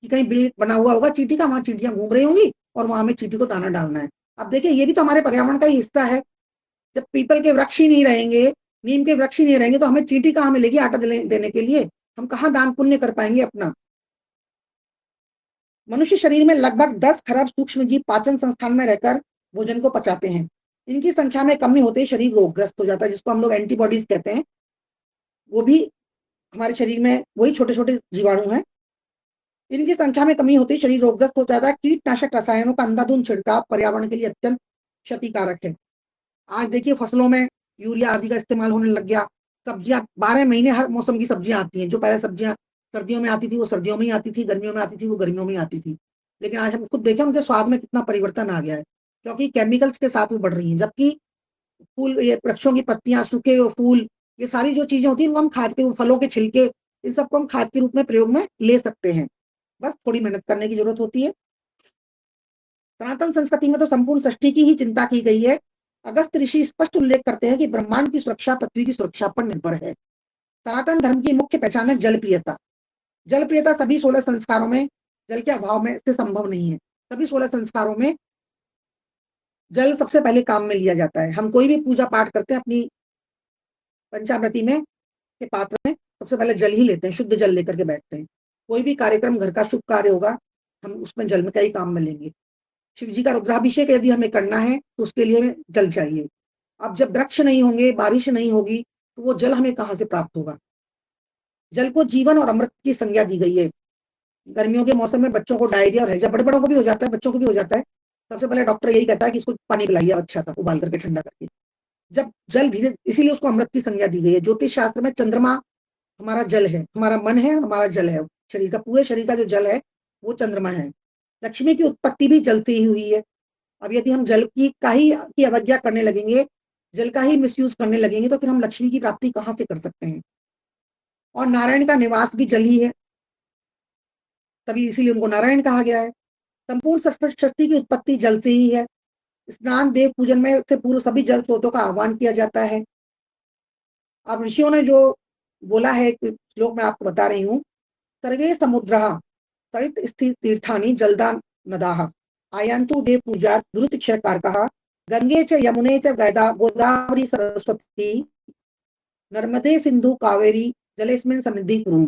कि कहीं बिल बना हुआ होगा चींटी का, वहां चींटियां घूम रही होंगी और वहां हमें चींटी को दाना डालना है। अब देखिए ये भी तो हमारे पर्यावरण का ही हिस्सा है। जब पीपल के वृक्ष ही नहीं रहेंगे, नीम के वृक्ष ही नहीं रहेंगे, तो हमें चींटी कहाँ मिलेगी आटा देने के लिए? हम कहाँ दान पुण्य कर पाएंगे अपना? मनुष्य शरीर में लगभग 10 खरब सूक्ष्म जीव पाचन संस्थान में रहकर भोजन को पचाते हैं। इनकी संख्या में कमी होते ही शरीर रोगग्रस्त हो जाता है, जिसको हम लोग एंटीबॉडीज कहते हैं। वो भी हमारे शरीर में वही छोटे-छोटे जीवाणु हैं। इनकी संख्या में कमी होते ही शरीर रोगग्रस्त हो जाता है। कीटनाशक रसायनों का अंधाधुंध छिड़काव पर्यावरण के लिए अत्यंत क्षतिकारक है। आज देखिए फसलों में यूरिया आदि का इस्तेमाल होने लग गया। सब्जियाँ 12 महीने हर मौसम की सब्जियाँ आती हैं। जो पहले सब्जियाँ सर्दियों में आती थी, वो सर्दियों में ही आती थी, गर्मियों में आती थी, वो गर्मियों में ही आती थी। लेकिन आज हम खुद देखें उनके स्वाद में कितना परिवर्तन आ गया है, क्योंकि केमिकल्स के साथ वो बढ़ रही हैं। जबकि फूल, ये वृक्षों की पत्तियाँ, सूखे हुए फूल, ये सारी जो चीज़ें होती हैं, इनको हम खाद के रूप, फलों के छिलके, इन सबको हम खाद के रूप में प्रयोग में ले सकते हैं। बस थोड़ी मेहनत करने की ज़रूरत होती है। सनातन संस्कृति में तो संपूर्ण सृष्टि की ही चिंता की गई है। अगस्त्य ऋषि स्पष्ट उल्लेख करते हैं कि ब्रह्मांड की सुरक्षा पृथ्वी की सुरक्षा पर निर्भर है। सनातन धर्म की मुख्य पहचान है जलप्रियता। जलप्रियता सभी 16 संस्कारों में जल के अभाव में से संभव नहीं है। सभी 16 संस्कारों में जल सबसे पहले काम में लिया जाता है। हम कोई भी पूजा पाठ करते हैं, अपनी पंचामृति में के पात्र में सबसे पहले जल ही लेते हैं, शुद्ध जल लेकर के बैठते हैं। कोई भी कार्यक्रम घर का शुभ कार्य होगा, हम उसमें जल में का ही काम में लेंगे। शिव जी का रुद्राभिषेक यदि हमें करना है, तो उसके लिए हमें जल चाहिए। अब जब वृक्ष नहीं होंगे, बारिश नहीं होगी, तो वो जल हमें कहाँ से प्राप्त होगा? जल को जीवन और अमृत की संज्ञा दी गई है। गर्मियों के मौसम में बच्चों को डायरिया और हैजा, बड़े-बड़ों को भी हो जाता है, बच्चों को भी हो जाता है। सबसे पहले डॉक्टर यही कहता है कि इसको पानी पिलाइए अच्छा सा, उबाल करके, ठंडा करके। जब जल धीरे, इसीलिए उसको अमृत की संज्ञा दी गई है। ज्योतिष शास्त्र में चंद्रमा हमारा जल है, हमारा मन है, हमारा जल है। शरीर का, पूरे शरीर का जो जल है, वो चंद्रमा है। लक्ष्मी की उत्पत्ति भी जल से ही हुई है। अब यदि हम जल की अवज्ञा करने लगेंगे, जल का ही मिसयूज़ करने लगेंगे, तो फिर हम लक्ष्मी की प्राप्ति कहाँ से कर सकते हैं? और नारायण का निवास भी जल ही है, तभी इसीलिए उनको नारायण कहा गया है। संपूर्ण सृष्टि की उत्पत्ति जल से ही है। स्नान, देव पूजन में से पूर्व सभी जल स्रोतों का आह्वान किया जाता है। अब ऋषियों ने जो बोला है, एक श्लोक मैं आपको बता रही हूँ। सर्वे समुद्रः सरित स्थित तीर्थानि जलदा नदाः आयन्तु देव पूजा द्रुत क्षय कारकः गंगे च यमुने च गोदावरी सरस्वती नर्मदे सिंधु कावेरी जलेस्मिन् सन्निधि कुरु।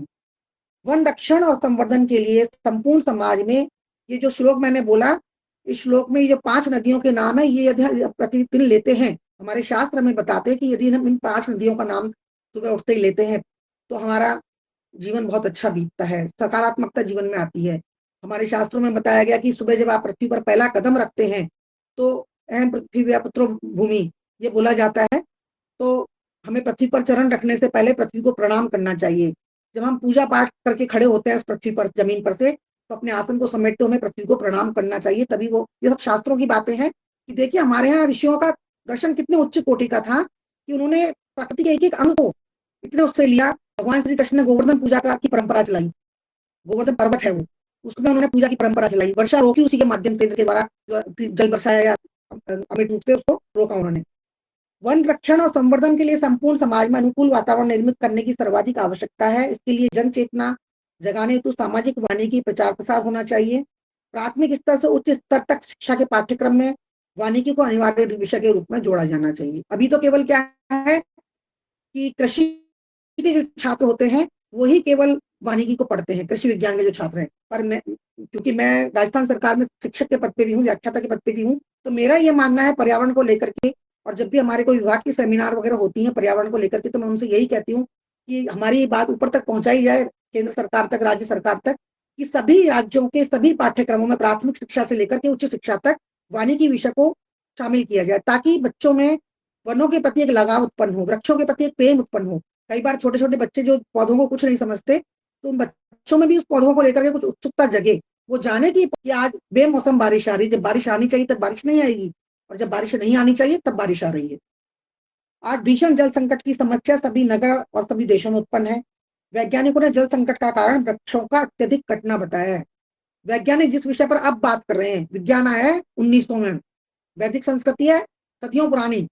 वन रक्षण और संवर्धन के लिए संपूर्ण समाज में, ये जो श्लोक मैंने बोला, इस श्लोक में ये जो 5 नदियों के नाम है, ये यदि प्रतिदिन लेते हैं, हमारे शास्त्र में बताते हैं कि यदि हम इन 5 नदियों का नाम सुबह उठते ही लेते हैं, तो हमारा जीवन बहुत अच्छा बीतता है, सकारात्मकता जीवन में आती है। हमारे शास्त्रों में बताया गया कि सुबह जब आप पृथ्वी पर पहला कदम रखते हैं, तो अहम पृथ्वी पुत्रो भूमि, ये बोला जाता है। तो हमें पृथ्वी पर चरण रखने से पहले पृथ्वी को प्रणाम करना चाहिए। जब हम पूजा पाठ करके खड़े होते हैं उस पृथ्वी पर, जमीन पर से, तो अपने आसन को समेटते हमें पृथ्वी को प्रणाम करना चाहिए, तभी वो, ये सब शास्त्रों की बातें हैं कि देखिए हमारे यहाँ ऋषियों का दर्शन कितने उच्च कोटि का था कि उन्होंने प्रकृति के एक-एक अंग को इतने उससे लिया। भगवान श्री कृष्ण ने गोवर्धन पूजा की परंपरा चलाई। गोवर्धन पर्वत है वो, उसमें उन्होंने पूजा की परंपरा चलाई। वर्षा रोकी उसी के माध्यम से, के द्वारा जल बरसाया या अमिट रूप से उसको रोका उन्होंने। वन रक्षण और संवर्धन के लिए संपूर्ण समाज में अनुकूल वातावरण निर्मित करने की सर्वाधिक आवश्यकता है। इसके लिए जन चेतना जगाने हेतु सामाजिक वानिकी प्रचार प्रसार होना चाहिए। प्राथमिक स्तर से उच्च स्तर तक शिक्षा के पाठ्यक्रम में वानिकी को अनिवार्य विषय के रूप में जोड़ा जाना चाहिए। अभी तो केवल क्या है कि कृषि के जो छात्र होते हैं, वही केवल वानिकी को पढ़ते हैं, कृषि विज्ञान के जो छात्र हैं। पर मैं, क्योंकि मैं राजस्थान सरकार में शिक्षक के पद पे भी हूँ, व्याख्याता के पद पे भी हूँ, तो मेरा ये मानना है पर्यावरण को लेकर के, और जब भी हमारे कोई विभाग की सेमिनार वगैरह होती हैं पर्यावरण को लेकर के, तो मैं उनसे यही कहती हूँ कि हमारी ये बात ऊपर तक पहुँचाई जाए, केंद्र सरकार तक, राज्य सरकार तक, कि सभी राज्यों के सभी पाठ्यक्रमों में प्राथमिक शिक्षा से लेकर के उच्च शिक्षा तक वानिकी विषय को शामिल किया जाए, ताकि बच्चों में वनों के प्रति एक लगाव उत्पन्न हो, वृक्षों के प्रति एक प्रेम उत्पन्न हो। कई बार छोटे-छोटे बच्चे जो पौधों को कुछ नहीं समझते, तो उन बच्चों में भी उस पौधों को लेकर के कुछ उत्सुकता जगे। वो जाने कि आज बेमौसम बारिश आ रही है, जब बारिश आनी चाहिए तब बारिश नहीं आएगी, और जब बारिश नहीं आनी चाहिए तब बारिश आ रही है। आज भीषण जल संकट की समस्या सभी नगर और सभी देशों में उत्पन्न है। वैज्ञानिकों ने जल संकट का कारण वृक्षों का अत्यधिक कटना बताया है। वैज्ञानिक जिस विषय पर अब बात कर रहे हैं, विज्ञान आया है 1900 में, वैदिक संस्कृति है सदियों पुरानी,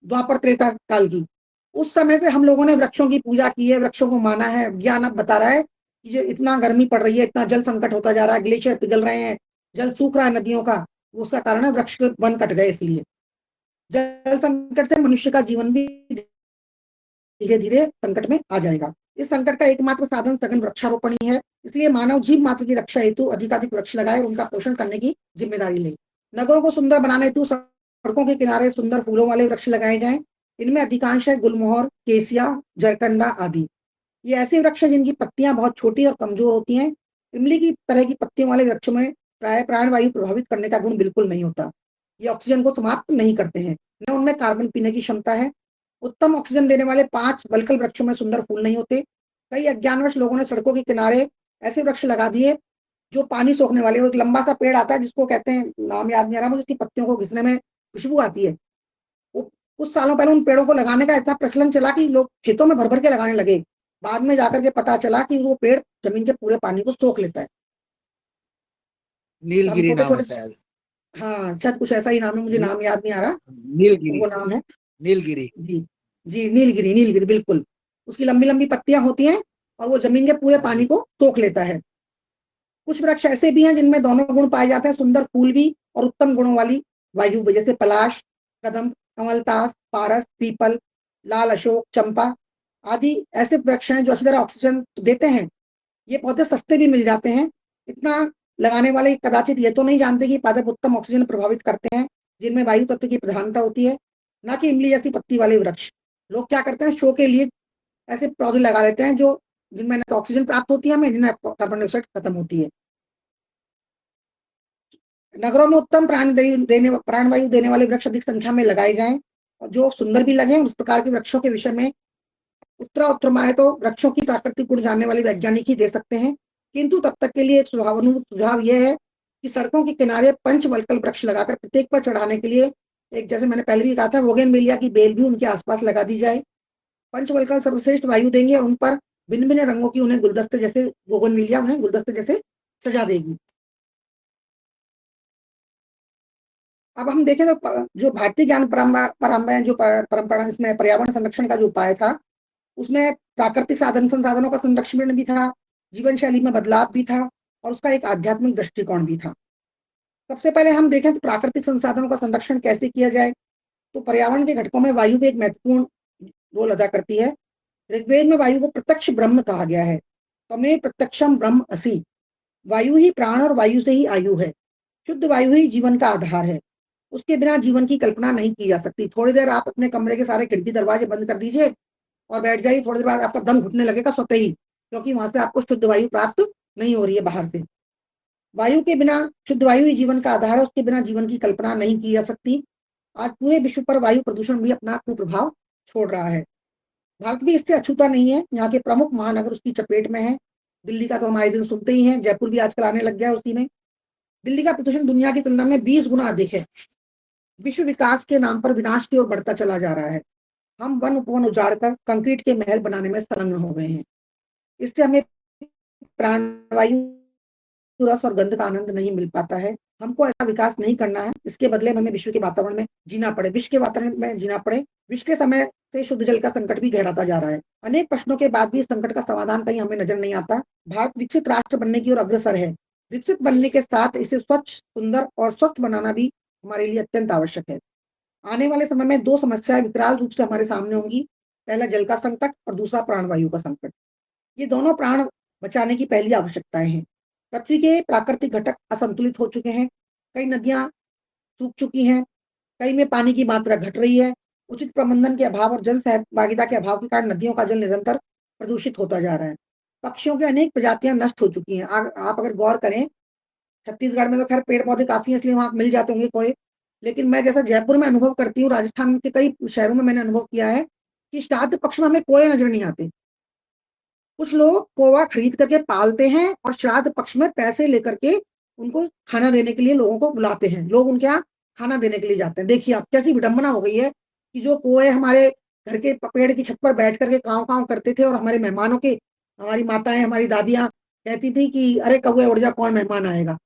द्वापर त्रेता काल की। उस समय से हम लोगों ने वृक्षों की पूजा की है, वृक्षों को माना है। विज्ञान अब बता रहा है कि जो इतना गर्मी पड़ रही है, इतना जल संकट होता जा रहा है, ग्लेशियर पिघल रहे हैं, जल सूख रहा है नदियों का, उसका कारण है वृक्ष वन कट गए इसलिए। जल संकट से मनुष्य का जीवन भी धीरे-धीरे संकट में आ जाएगा। इस संकट का एकमात्र साधन सघन वृक्षारोपण ही है। इसलिए मानव जीव मात्र की रक्षा हेतु अधिकाधिक वृक्ष लगाए और उनका पोषण करने की जिम्मेदारी ले। नगरों को सुंदर बनाने हेतु सड़कों के किनारे सुंदर फूलों वाले वृक्ष लगाए जाएँ। इनमें अधिकांश है गुलमोहर, केसिया, जरकंडा आदि। ये ऐसे वृक्ष हैं जिनकी पत्तियां बहुत छोटी और कमजोर होती हैं। इमली की तरह की पत्तियों वाले वृक्षों में प्राय प्राणवायु प्रभावित करने का गुण बिल्कुल नहीं होता। ये ऑक्सीजन को समाप्त नहीं करते हैं, न उनमें कार्बन पीने की क्षमता है। उत्तम ऑक्सीजन देने वाले 5 वल्कल वृक्षों में सुंदर फूल नहीं होते। कई अज्ञानवश लोगों ने सड़कों के किनारे ऐसे वृक्ष लगा दिए जो पानी सोखने वाले। वो एक लंबा सा पेड़ आता है जिसको कहते हैं, नाम याद नहीं आ रहा मुझे, उसकी पत्तियों को घिसने में खुशबू आती है। वो कुछ सालों पहले उन पेड़ों को लगाने का इतना प्रचलन चला कि लोग खेतों में भर-भर के लगाने लगे। बाद में जाकर के पता चला कि वो पेड़ जमीन के पूरे पानी को सोख लेता है। तो हम नीलगिरी नाम है छोटे-छोटे, शायद। हाँ, शायद कुछ ऐसा ही नाम है, मुझे नी, नाम याद नहीं आ रहा। नीलगिरी, वो नाम है, नीलगिरी। जी, जी, नीलगिरी, नीलगिरी बिल्कुल। उसकी लंबी-लंबी पत्तियाँ होती हैं और वो ज़मीन के पूरे हाँ पानी जी। को सोख लेता है। कुछ वृक्ष ऐसे भी हैं जिनमें दोनों गुण पाए जाते हैं, सुंदर फूल भी और उत्तम गुणों वाली वायु भी, जैसे पलाश, कदम्ब, कमलतास, पारस, पीपल, लाल अशोक, चंपा आदि ऐसे वृक्ष हैं जो अच्छी तरह ऑक्सीजन देते हैं। ये पौधे सस्ते भी मिल जाते हैं। इतना लगाने वाले कदाचित ये तो नहीं जानते कि पादप उत्तम ऑक्सीजन प्रभावित करते हैं, जिनमें वायु तत्व की प्रधानता होती है, ना कि इमली जैसी पत्ती वाले वृक्ष। लोग क्या करते हैं, शो के लिए ऐसे पौधे लगा लेते हैं जो जिनमें ना तो ऑक्सीजन प्राप्त होती है हमें, ना कार्बन डाइऑक्साइड खत्म होती है। नगरों में उत्तम प्राणवायु देने वाले वृक्ष अधिक संख्या में लगाए जाएं और जो सुंदर भी लगे। उस प्रकार के वृक्षों के विषय में उत्तरमाए तो वृक्षों की प्राकृतिक गुण जानने वाले वैज्ञानिक ही दे सकते हैं। किंतु तब तक के लिए एक सुझाव यह है कि सड़कों के किनारे पंचवल्कल वृक्ष लगाकर प्रत्येक पर चढ़ाने के लिए एक, जैसे मैंने पहले भी कहा था, बोगनवेलिया की बेल भी उनके आसपास लगा दी जाए। पंचवल्कल सर्वश्रेष्ठ वायु देंगे, उन पर भिन्न भिन्न रंगों की उन्हें गुलदस्ते जैसे बोगनवेलिया उन्हें गुलदस्ते जैसे सजा देगी। अब हम देखें तो जो भारतीय ज्ञान परंपरा जो परंपरा इसमें पर्यावरण संरक्षण का जो उपाय था, उसमें प्राकृतिक संसाधनों का संरक्षण भी था, जीवन शैली में बदलाव भी था और उसका एक आध्यात्मिक दृष्टिकोण भी था। सबसे पहले हम देखें तो प्राकृतिक संसाधनों का संरक्षण कैसे किया जाए, तो पर्यावरण के घटकों में वायु भी एक महत्वपूर्ण रोल अदा करती है। ऋग्वेद में वायु को प्रत्यक्ष ब्रह्म कहा गया है। तमें प्रत्यक्षम ब्रह्म असि। वायु ही प्राण और वायु से ही आयु है। शुद्ध वायु ही जीवन का आधार है। उसके बिना जीवन की कल्पना नहीं की जा सकती। थोड़ी देर आप अपने कमरे के सारे खिड़की दरवाजे बंद कर दीजिए और बैठ जाइए, थोड़ी देर बाद आपका दम घुटने लगेगा स्वतः ही, क्योंकि वहां से आपको शुद्ध वायु प्राप्त नहीं हो रही है बाहर से। वायु के बिना, शुद्ध वायु ही जीवन का आधार है, उसके बिना जीवन की कल्पना नहीं की जा सकती। आज पूरे विश्व पर वायु प्रदूषण भी अपना कुप्रभाव छोड़ रहा है। भारत भी इससे अछूता नहीं है। यहाँ के प्रमुख महानगर उसकी चपेट में है। दिल्ली का तो हम आए दिन सुनते ही हैं, जयपुर भी आजकल आने लग गया है उसी में। दिल्ली का प्रदूषण दुनिया की तुलना में 20 गुना अधिक है। विश्व विकास के नाम पर विनाश की ओर बढ़ता चला जा रहा है। हम वन उपवन उजाड़कर कंक्रीट के महल बनाने में संलग्न हो गए हैं। इससे हमें प्राणवायु, रस और गंध का आनंद नहीं मिल पाता है। हमको ऐसा विकास नहीं करना है। इसके बदले हमें विश्व के वातावरण में जीना पड़े, विश्व के वातावरण में जीना पड़े। विश्व के समय से शुद्ध जल का संकट भी गहराता जा रहा है। अनेक प्रश्नों के बाद भी इस संकट का समाधान कहीं हमें नजर नहीं आता। भारत विकसित राष्ट्र बनने की ओर अग्रसर है। विकसित बनने के साथ इसे स्वच्छ, सुंदर और स्वस्थ बनाना भी हमारे लिए अत्यंत आवश्यक है। आने वाले समय में 2 समस्याएं विकराल रूप से हमारे सामने होंगी। पहला जल का संकट और दूसरा प्राणवायु का संकट। ये दोनों प्राण बचाने की पहली आवश्यकताएं हैं। पृथ्वी के प्राकृतिक घटक असंतुलित हो चुके हैं। कई नदियां सूख चुकी हैं, कई में पानी की मात्रा घट रही है। उचित प्रबंधन के अभाव और जन सहभागिता के अभाव के कारण नदियों का जल निरंतर प्रदूषित होता जा रहा है। पक्षियों की अनेक प्रजातियां नष्ट हो चुकी हैं। आप अगर गौर करें, छत्तीसगढ़ में तो खैर पेड़ पौधे काफी हैं, इसलिए वहां मिल जाते होंगे कोई। लेकिन मैं जैसा जयपुर में अनुभव करती हूँ, राजस्थान के कई शहरों में मैंने अनुभव किया है कि श्राद्ध पक्ष में हमें कोई नजर नहीं आते। कुछ लोग कौवा खरीद करके पालते हैं और श्राद्ध पक्ष में पैसे लेकर के उनको खाना देने के लिए लोगों को बुलाते हैं। लोग उनके यहाँ खाना देने के लिए जाते हैं। देखिए आप, कैसी विडंबना हो गई है कि जो कौवे हमारे घर के पेड़ की छत पर बैठ करके काँव-काँव करते थे और हमारे मेहमानों के, हमारी माताएँ, हमारी दादियाँ कहती थी कि अरे कौवे उड़ जा, कौन मेहमान आएगा।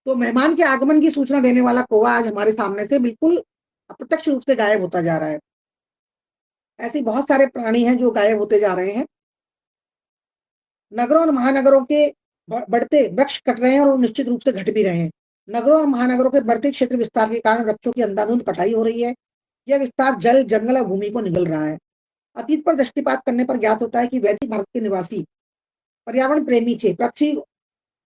तो मेहमान के आगमन की सूचना देने वाला कौवा आज हमारे सामने से बिल्कुल अप्रत्यक्ष रूप से गायब होता जा रहा है। ऐसे बहुत सारे प्राणी हैं जो गायब होते जा रहे हैं। नगरों और महानगरों के बढ़ते वृक्ष कट रहे हैं और निश्चित रूप से घट भी रहे हैं। नगरों और महानगरों के बढ़ते क्षेत्र विस्तार के कारण वृक्षों की अंधाधुंध कटाई हो रही है। यह विस्तार जल, जंगल और भूमि को निगल रहा है। अतीत पर दृष्टिपात करने पर ज्ञात होता है कि वैदिक भारत के निवासी पर्यावरण प्रेमी थे। पृथ्वी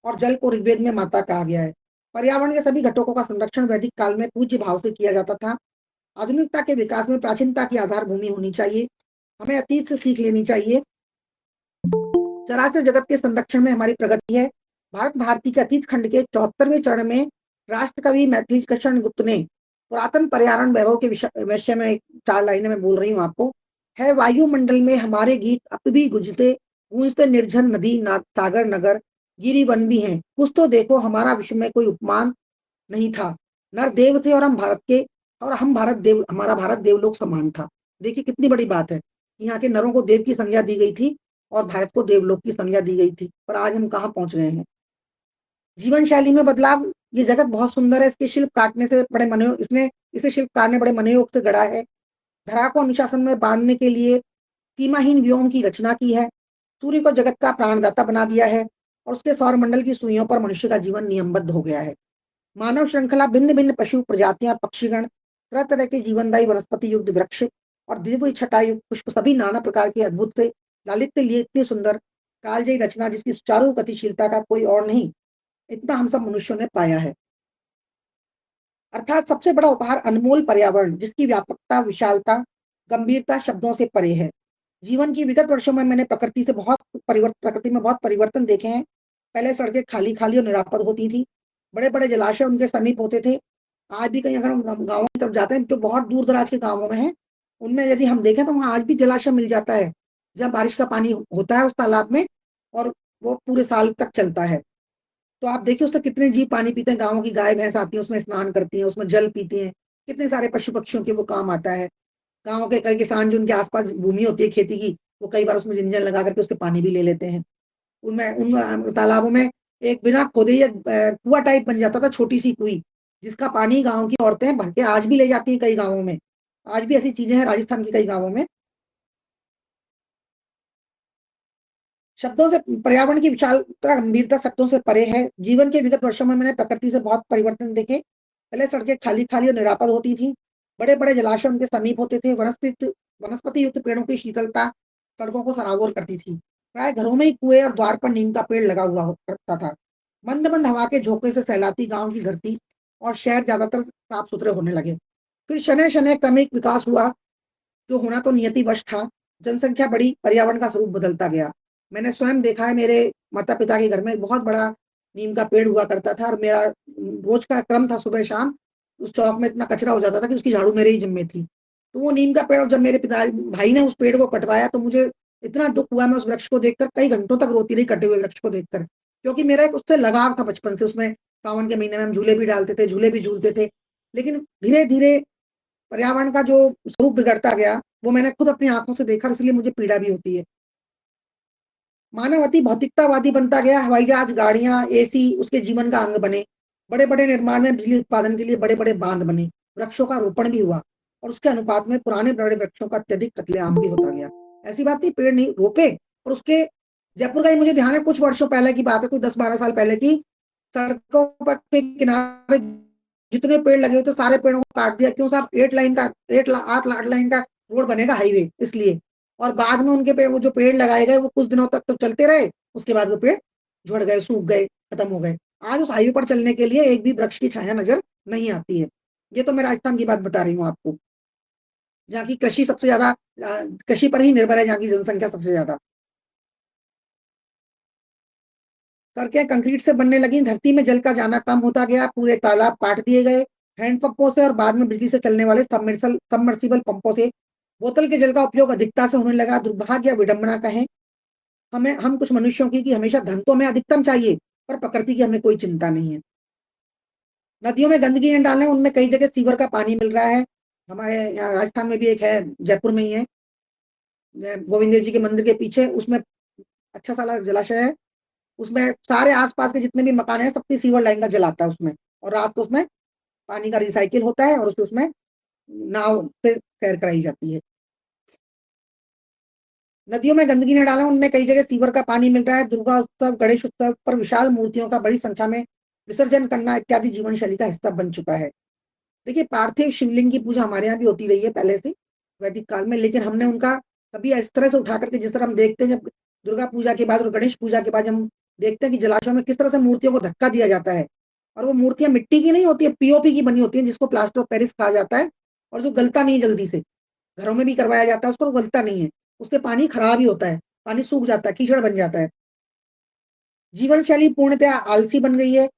और जल को ऋग्वेद में माता कहा गया है। पर्यावरण के सभी घटकों का संरक्षण वैदिक काल में पूज्य भाव से किया जाता था। आधुनिकता के विकास में प्राचीनता की आधार भूमि होनी चाहिए। हमें अतीत से सीख लेनी चाहिए। चराचर जगत के संरक्षण में हमारी प्रगति है। भारत भारती के अतीत खंड के 74वें चरण में राष्ट्रकवि मैथिली कृष्ण गुप्त ने पुरातन पर्यावरण वैभव के विषय में 4 लाइनें मैं बोल रही हूँ आपको। है वायुमंडल में हमारे गीत अब भी गूंजते निर्झर नदी सागर नगर गिरी वन भी हैं। कुछ तो देखो हमारा विश्व में कोई उपमान नहीं था। नर देव थे और हम भारत देव, हमारा भारत देवलोक समान था। देखिए कितनी बड़ी बात है। यहाँ के नरों को देव की संज्ञा दी गई थी और भारत को देवलोक की संज्ञा दी गई थी। पर आज हम कहाँ पहुंच रहे हैं। जीवन शैली में बदलाव। ये जगत बहुत सुंदर है। इसके शिल्प काटने से बड़े मनोयोग इसने इसे शिल्पकार ने बड़े मनोयोग से गढ़ा है। धरा को अनुशासन में बांधने के लिए सीमाहीन व्योम की रचना की है। सूर्य को जगत का प्राणदाता बना दिया है और उसके सौरमंडल की सुइयों पर मनुष्य का जीवन नियमबद्ध हो गया है। मानव श्रृंखला, भिन्न भिन्न पशु प्रजातियां, पक्षीगण, तरह तरह के जीवनदायी वनस्पति युक्त वृक्ष और दिव्य छटायुक्त पुष्प, सभी नाना प्रकार के अद्भुत से लालित्य लिए इतनी सुंदर कालजयी रचना जिसकी सुचारू गतिशीलता का कोई और नहीं, इतना हम सब मनुष्यों ने पाया है। अर्थात सबसे बड़ा उपहार अनमोल पर्यावरण, जिसकी व्यापकता, विशालता, गंभीरता शब्दों से परे है। जीवन की विगत वर्षों में मैंने प्रकृति में बहुत परिवर्तन देखे हैं। पहले सड़कें खाली खाली और निरापद होती थी। बड़े बड़े जलाशय उनके समीप होते थे। आज भी कहीं अगर हम गाँवों की तरफ जाते हैं जो बहुत दूर दराज के गाँवों में है, उनमें यदि हम देखें तो वहाँ आज भी जलाशय मिल जाता है जहाँ बारिश का पानी होता है उस तालाब में, और वो पूरे साल तक चलता है। तो आप देखिए उससे कितने जीव पानी पीते हैं। गाँवों की गाय भैंस आती है, उसमें स्नान करती हैं, उसमें जल पीती हैं। कितने सारे पशु पक्षियों के वो काम आता है। गाँव के कई किसान जो उनके आसपास भूमि होती है खेती की, वो कई बार उसमें इंजन लगा करके उससे पानी भी ले लेते हैं। उन तालाबों में एक बिना खोदे ही कुआं टाइप बन जाता था, छोटी सी कुई, जिसका पानी गाँव की औरतें भर के आज भी ले जाती हैं कई गाँवों में। आज भी ऐसी चीज़ें हैं राजस्थान के कई गाँवों में। शब्दों से पर्यावरण की विशालता, गंभीरता शब्दों से परे है। जीवन के विगत वर्षों में मैंने प्रकृति से बहुत परिवर्तन देखे। पहले सड़कें खाली-खाली और निरापद होती थीं। बड़े-बड़े जलाशय उनके समीप होते थे। वनस्पति युक्त पेड़ों की शीतलता सड़कों को सराबोर करती थी। प्राय घरों में ही कुएँ और द्वार पर नीम का पेड़ लगा हुआ हो करता था। मंद-मंद हवा के झोंके से सहलाती गाँव की धरती और शहर ज़्यादातर साफ-सुथरे होने लगे। फिर शनैः-शनैः क्रमिक विकास हुआ, जो होना तो नियतिवश था। जनसंख्या बढ़ी, पर्यावरण का स्वरूप बदलता गया। मैंने स्वयं देखा है, मेरे माता-पिता के घर में एक बहुत बड़ा नीम का पेड़ हुआ करता था और मेरा रोज़ का क्रम था सुबह-शाम, उस चौक में इतना कचरा हो जाता था कि उसकी झाड़ू मेरे ही ज़िम्मे थी। तो वो नीम का पेड़, और जब मेरे भाई ने उस पेड़ को कटवाया तो मुझे इतना दुःख हुआ, मैं उस वृक्ष को देखकर कई घंटों तक रोती रही, कटे हुए वृक्ष को देखकर। क्योंकि मेरा एक उससे लगाव था बचपन से, उसमें सावन के महीने में हम झूले भी डालते थे, झूले भी झूलते थे। लेकिन धीरे-धीरे पर्यावरण का जो स्वरूप बिगड़ता गया, वो मैंने खुद अपनी आँखों से देखा, इसलिए मुझे पीड़ा भी होती है। मानव अति भौतिकतावादी बनता गया, हवाई जहाज, गाड़ियाँ, एसी उसके जीवन का अंग बने। बड़े-बड़े निर्माण में बिजली उत्पादन के लिए बड़े-बड़े बाँध बने। वृक्षों का रोपण भी हुआ और उसके अनुपात में पुराने बड़े वृक्षों का अत्यधिक कत्लेआम भी होता गया। ऐसी बात नहीं, पेड़ नहीं रोपे, और उसके जयपुर का ही मुझे ध्यान है, कुछ वर्षों पहले की बात है, कोई 10-12 साल पहले की, सड़कों पर के किनारे जितने पेड़ लगे हुए थे, सारे पेड़ों को काट दिया। क्यों साहब? 8 लाइन का 8 लाइन का रोड बनेगा, हाईवे, इसलिए। और बाद में उनके वो जो पेड़ लगाए गए वो कुछ दिनों तक तो चलते रहे, उसके बाद वो पेड़ झड़ गए, सूख गए, खत्म हो गए। आज उस हाईवे पर चलने के लिए एक भी वृक्ष की छाया नज़र नहीं आती है। ये तो मैं राजस्थान की बात बता रही हूँ आपको, जहाँ की कृषि सबसे ज़्यादा कृषि पर ही निर्भर है, जहाँ की जनसंख्या सबसे ज़्यादा। सड़कें कंक्रीट से बनने लगी, धरती में जल का जाना कम होता गया, पूरे तालाब काट दिए गए। हैंडपंपों से और बाद में बिजली से चलने वाले सबमर्सिबल पंपों से बोतल के जल का उपयोग अधिकता से होने लगा। दुर्भाग्य या विडंबना कहें, हम कुछ मनुष्यों की, कि हमेशा धन तो हमें अधिकतम चाहिए, पर प्रकृति की हमें कोई चिंता नहीं है। नदियों में गंदगी न डालें, उनमें कई जगह सीवर का पानी मिल रहा है। हमारे यहाँ राजस्थान में भी एक है, जयपुर में ही है, गोविंद देव जी के मंदिर के पीछे, उसमें अच्छा सा जलाशय है। उसमें सारे आस-पास के जितने भी मकान हैं, सबकी सीवर लाइन का जल आता है उसमें, और रात को उसमें पानी का रिसाइकिल होता है और उसमें नाव से सैर कराई जाती है। नदियों में गंदगी न डालें, उनमें कई जगह सीवर का पानी मिल रहा है। दुर्गा उत्सव, गणेश उत्सव पर विशाल मूर्तियों का बड़ी संख्या में विसर्जन करना इत्यादि जीवन शैली का हिस्सा बन चुका है। देखिए, पार्थिव शिवलिंग की पूजा हमारे यहाँ भी होती रही है पहले से, वैदिक काल में, लेकिन हमने उनका कभी इस तरह से उठा करके, जिस तरह हम देखते हैं जब दुर्गा पूजा के बाद और गणेश पूजा के बाद हम देखते हैं कि जलाशयों में किस तरह से मूर्तियों को धक्का दिया जाता है, और वो मूर्तियाँ मिट्टी की नहीं होती है, पीओपी की बनी होती है, जिसको प्लास्टर ऑफ पेरिस कहा जाता है, और जो गलता नहीं जल्दी से। घरों में भी करवाया जाता है उसको, वो गलता नहीं है। उससे पानी खराब ही होता है, पानी सूख जाता है, कीचड़ बन जाता है। जीवन शैली पूर्णतः आलसी बन गई है।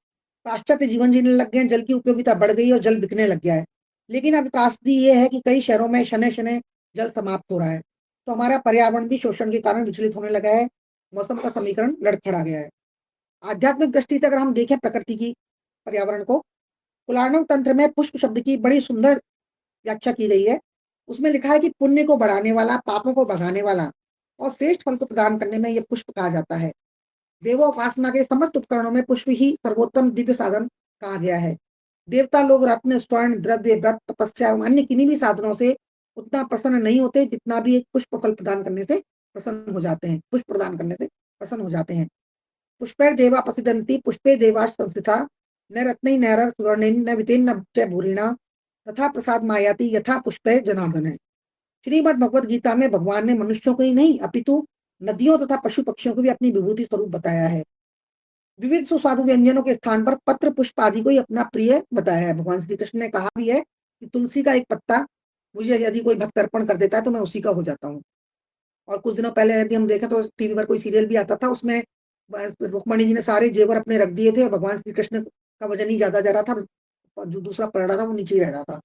पाश्चात्य जीवन जीने लग गए हैं, जल की उपयोगिता बढ़ गई है और जल बिकने लग गया है। लेकिन अब त्रासदी ये है कि कई शहरों में शनैः-शनैः जल समाप्त हो रहा है। तो हमारा पर्यावरण भी शोषण के कारण विचलित होने लगा है। मौसम का समीकरण लड़खड़ा गया है। आध्यात्मिक दृष्टि से अगर हम देखें प्रकृति की, पर्यावरण को, पुराणों तंत्र में पुष्प शब्द की बड़ी सुंदर व्याख्या की गई है। उसमें लिखा है कि पुण्य को बढ़ाने वाला, पापों को भगाने वाला और श्रेष्ठ फल को प्रदान करने में ये पुष्प कहा जाता है। देवोपासना के समस्त उपकरणों में पुष्प ही सर्वोत्तम दिव्य साधन कहा गया है। देवता लोग रत्न, स्वर्ण, द्रव्य, व्रत, तपस्या एवं अन्य किन्हीं भी साधनों से उतना प्रसन्न नहीं होते, जितना भी एक पुष्प फल प्रदान करने से प्रसन्न हो जाते हैं, पुष्प प्रदान करने से प्रसन्न हो जाते हैं। पुष्पैर्देवा प्रसीदन्ति, पुष्पे देवाः संस्थिता, न रत्नै नैरः सुवर्णैः न वितेन न च भूरिणा, तथा प्रसाद मायाति यथा पुष्पे जनार्दन। श्रीमद् भगवत गीता में भगवान ने मनुष्यों को ही नहीं, अपितु नदियों तथा पशु पक्षियों को भी अपनी विभूति स्वरूप बताया है। विविध सुस्वादु व्यंजनों के स्थान पर पत्र पुष्प आदि को ही अपना प्रिय बताया है। भगवान श्री कृष्ण ने कहा भी है कि तुलसी का एक पत्ता मुझे यदि कोई भक्त अर्पण कर देता है तो मैं उसी का हो जाता हूँ। और कुछ दिनों पहले यदि हम देखें तो टीवी पर कोई सीरियल भी आता था, उसमें रुक्मणी जी ने सारे जेवर अपने रख दिए थे, भगवान श्री कृष्ण का वजन ही ज्यादा जा रहा था और जो दूसरा पड़ रहा था वो नीचे ही रह रहा था।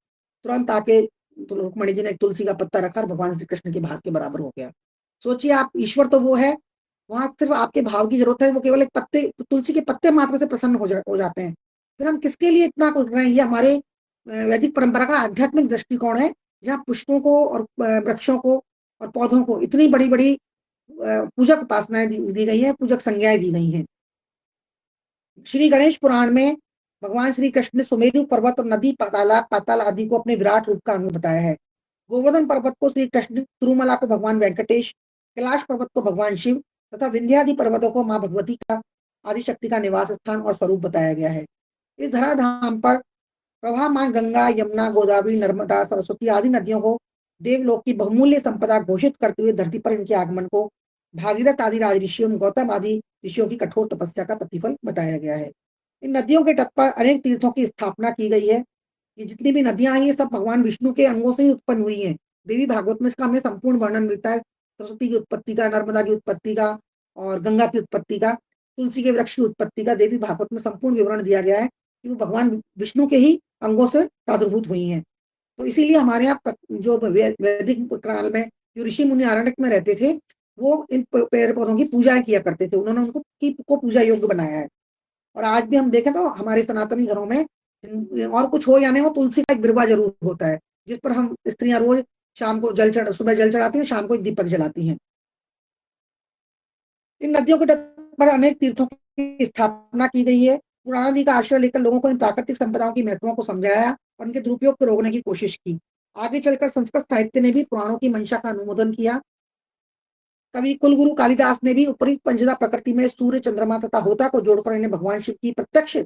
तुरंत आके तो रुक्मणी जी ने एक तुलसी का पत्ता रखा और भगवान श्री कृष्ण के भाग के बराबर हो गया। सोचिए आप, ईश्वर तो वो है, वहां सिर्फ आपके भाव की जरूरत है, वो केवल एक पत्ते, तुलसी के पत्ते मात्र से प्रसन्न हो जाते हैं। फिर हम किसके लिए इतना कर रहे हैं? ये हमारे वैदिक परंपरा का आध्यात्मिक दृष्टिकोण है, जहाँ पुष्पों को और वृक्षों को और पौधों को इतनी बड़ी बड़ी पूजक उपासनाएं दी गई है, पूजक संज्ञाएं दी गई हैं। श्री गणेश पुराण में भगवान श्री कृष्ण ने सुमेरु पर्वत और नदी पाताल आदि को अपने विराट रूप का अंग बताया है। गोवर्धन पर्वत को श्री कृष्ण, तिरुमला को भगवान वेंकटेश, कैलाश पर्वत को भगवान शिव तथा विंध्यादि पर्वतों को माँ भगवती का आदि शक्ति का निवास स्थान और स्वरूप बताया गया है। इस धराधाम पर प्रवाहमान गंगा, यमुना, गोदावरी, नर्मदा, सरस्वती आदि नदियों को देवलोक की बहुमूल्य संपदा घोषित करते हुए धरती पर इनके आगमन को भागीरथ आदि राज ऋषियों, गौतम आदि ऋषियों की कठोर तपस्या का प्रतिफल बताया गया है। इन नदियों के तट पर अनेक तीर्थों की स्थापना की गई है। ये जितनी भी नदियां आई ये सब भगवान विष्णु के अंगों से ही उत्पन्न हुई हैं। देवी भागवत में इसका हमें संपूर्ण वर्णन मिलता है। सरस्वती की उत्पत्ति का, नर्मदा की उत्पत्ति का और गंगा की उत्पत्ति का, तुलसी के वृक्ष की उत्पत्ति का देवी भागवत में संपूर्ण विवरण दिया गया है कि वो भगवान विष्णु के ही अंगों से प्रादुर्भूत हुई हैं। तो इसीलिए हमारे यहाँ जो वैदिक काल में जो ऋषि मुनि आरण्यक में रहते थे, वो इन पेड़ पौधों की पूजा किया करते थे। उन्होंने उनको को पूजा योग्य बनाया है। और आज भी हम देखें तो हमारे सनातनी घरों में और कुछ हो या नहीं हो, तुलसी का एक बिरवा जरूर होता है, जिस पर हम स्त्रियां रोज शाम को सुबह जल चढ़ाती हैं, शाम को एक दीपक जलाती हैं। इन नदियों के तट पर अनेक तीर्थों की स्थापना की गई है। पुराना नदी का आश्रय लेकर लोगों को इन प्राकृतिक संपदाओं की महत्वों को समझाया और उनके दुरुपयोग को रोकने की कोशिश की। आगे चलकर संस्कृत साहित्य ने भी पुराणों की मंशा का अनुमोदन किया। कवि कुलगुरु कालिदास ने भी ऊपरी पंचदा प्रकृति में सूर्य, चंद्रमा तथा होता को जोड़कर इन्हें भगवान शिव की प्रत्यक्ष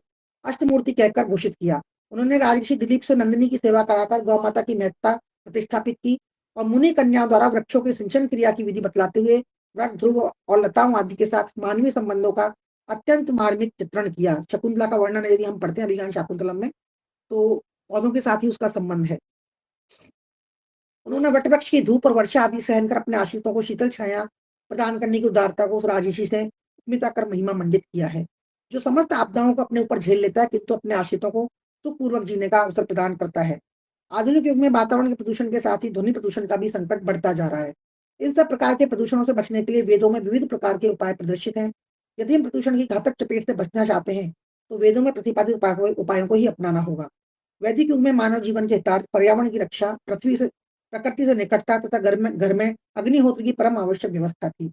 अष्टमूर्ति कहकर घोषित किया। उन्होंने राजऋषि दिलीप से नंदिनी की सेवा कराकर गौ माता की महत्ता प्रतिष्ठापित की और मुनि कन्याओं द्वारा वृक्षों की सिंचन क्रिया की विधि बतलाते हुए वृक्ष, ध्रुव और लताओं आदि के साथ मानवीय संबंधों का अत्यंत मार्मिक चित्रण किया। शकुंतला का वर्णन यदि हम पढ़ते हैं अभिज्ञान शाकुंतलम में, तो पौधों के साथ ही उसका संबंध है। उन्होंने वटवृक्ष की धूप और वर्षा आदि सहन कर अपने आश्रितों को शीतल छाया प्रदान करने की उदारता को उस राजऋषि से स्मिता कर महिमा मंडित किया है। जो समस्त आपदाओं को अपने ऊपर झेल लेता है किंतु अपने आश्रितों को सुखपूर्वक जीने का अवसर प्रदान करता है। आधुनिक युग में वातावरण के प्रदूषण के साथ ही ध्वनि प्रदूषण का भी संकट बढ़ता जा रहा है। इन सब प्रकार के प्रदूषणों से बचने के लिए वेदों में विविध प्रकार के उपाय प्रदर्शित हैं। यदि हम प्रदूषण की घातक चपेट से बचना चाहते हैं तो वेदों में प्रतिपादित उपायों को ही अपनाना होगा। वैदिक युग में मानव जीवन के हितार्थ पर्यावरण की रक्षा, प्रकृति से निकटता तथा घर में अग्निहोत्र की परम आवश्यक व्यवस्था थी।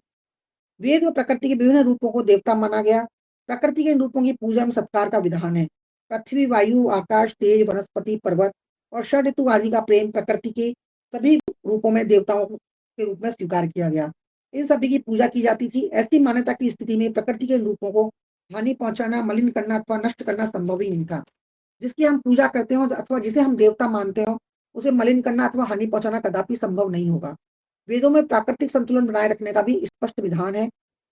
वेद में प्रकृति के विभिन्न रूपों को देवता माना गया। प्रकृति के इन रूपों की पूजा में सत्कार का विधान है। पृथ्वी, वायु, आकाश, तेज, वनस्पति, पर्वत और षड ऋतु आदि का प्रेम प्रकृति के सभी रूपों में देवताओं के रूप में स्वीकार किया गया। इन सभी की पूजा की जाती थी। ऐसी मान्यता की स्थिति में प्रकृति के इन रूपों को हानि पहुंचाना, मलिन करना अथवा नष्ट करना संभव ही नहीं था। जिसकी हम पूजा करते हो अथवा जिसे हम देवता मानते हो, उसे मलिन करना अथवा हानि पहुंचाना कदापि संभव नहीं होगा। वेदों में प्राकृतिक संतुलन बनाए रखने का भी स्पष्ट विधान है।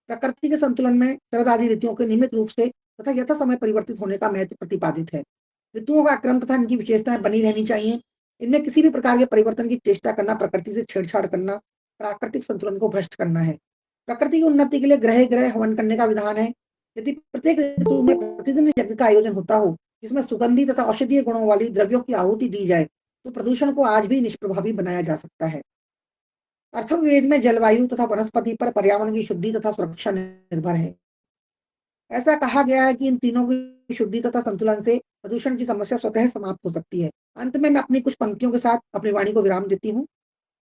प्रकृति के संतुलन में शरद आदि ऋतुओं के नियमित रूप से तथा यथा समय परिवर्तित होने का महत्व प्रतिपादित है। ऋतुओं का क्रम तथा इनकी विशेषताएं बनी रहनी चाहिए। इनमें किसी भी प्रकार के परिवर्तन की चेष्टा करना प्रकृति से छेड़छाड़ करना प्राकृतिक संतुलन को भ्रष्ट करना है। प्रकृति की उन्नति के लिए ग्रह ग्रह हवन करने का विधान है। यदि प्रत्येक ऋतु में प्रतिदिन यज्ञ का आयोजन होता हो जिसमें सुगंधी तथा औषधीय गुणों वाली द्रव्यों की आहुति दी जाए तो प्रदूषण को आज भी निष्प्रभावी बनाया जा सकता है। अथर्ववेद में जलवायु तथा वनस्पति पर पर्यावरण की शुद्धि तथा सुरक्षा निर्भर है। ऐसा कहा गया है कि इन तीनों की शुद्धि तथा संतुलन से प्रदूषण की समस्या स्वतः समाप्त हो सकती है। अंत में मैं अपनी कुछ पंक्तियों के साथ अपनी वाणी को विराम देती हूँ।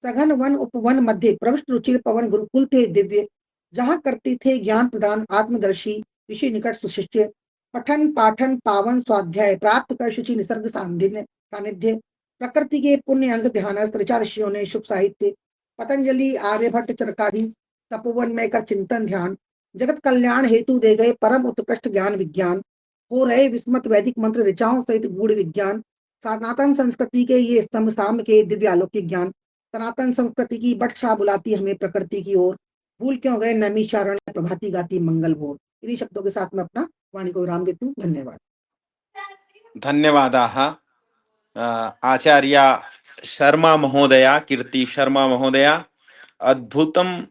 सघन वन उपवन मध्य प्रविष्ट रुचिर पवन गुरुकुल थे दिव्य, जहाँ करते थे ज्ञान प्रदान आत्मदर्शी ऋषि निकट सुशिष्य, पठन पाठन पावन स्वाध्याय प्राप्त कर शुचि निसर्ग सानिध्य, प्रकृति के पुण्य अंग ध्यान ऋचा ऋषियों ने शुभ साहित्य, पतंजलि आर्यभट्ट चरकादि तपोवन में कर चिंतन ध्यान, जगत कल्याण हेतु दे गए परम उत्कृष्ट ज्ञान विज्ञान, हो रहे विस्मत वैदिक मंत्र ऋचाओं सहित गूढ़ विज्ञान, सनातन संस्कृति के ये स्तंभ साम के दिव्य अलौकिक ज्ञान, सनातन संस्कृति की बटशाह बुलाती हमें प्रकृति की ओर, भूल क्यों गए नैमी शारण प्रभाती गाती मंगल भोर। इन्हीं शब्दों के साथ मैं अपना वाणी को विराम देती हूँ। धन्यवाद। धन्यवादाः आचार्य शर्मा महोदया, कीर्ति शर्मा महोदया। अद्भुतम्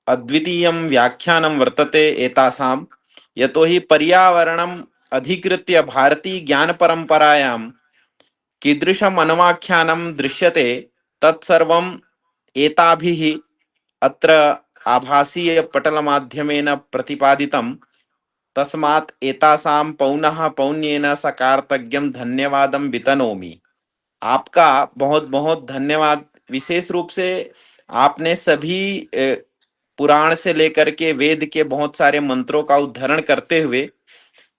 अद्वितीयं व्याख्यानं वर्तते एतासां, यतोहि पर्यावरणम् अधिकृत्य भारतीय ज्ञानपरम्परायां कीदृशम् अन्वाख्यानं दृश्यते तत्सर्वम् एताभिः अत्र आभासीय पटलमाध्यमेन प्रतिपादितं। तस्मात् एतासां पौनः पौन्येन सकार्तज्ञं धन्यवादं वितनोमि। आपका बहुत बहुत धन्यवाद। विशेष रूप से आपने सभी पुराण से लेकर के वेद के बहुत सारे मंत्रों का उद्धरण करते हुए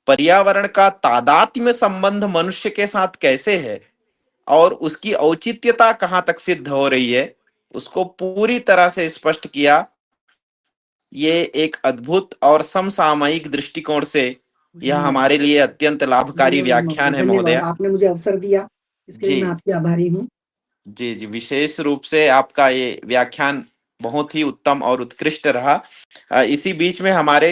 पर्यावरण का तादात्म्य संबंध मनुष्य के साथ कैसे है और उसकी औचित्यता कहाँ तक सिद्ध हो रही है, उसको पूरी तरह से स्पष्ट किया। ये एक अद्भुत और समसामयिक दृष्टिकोण से यह धन्यवाद। हमारे लिए अत्यंत लाभकारी व्याख्यान है धन्यवाद। महोदया। आपने मुझे अवसर दिया, इसके लिए जी मैं आपकी आभारी हूँ। जी जी, विशेष रूप से आपका ये व्याख्यान बहुत ही उत्तम और उत्कृष्ट रहा। इसी बीच में हमारे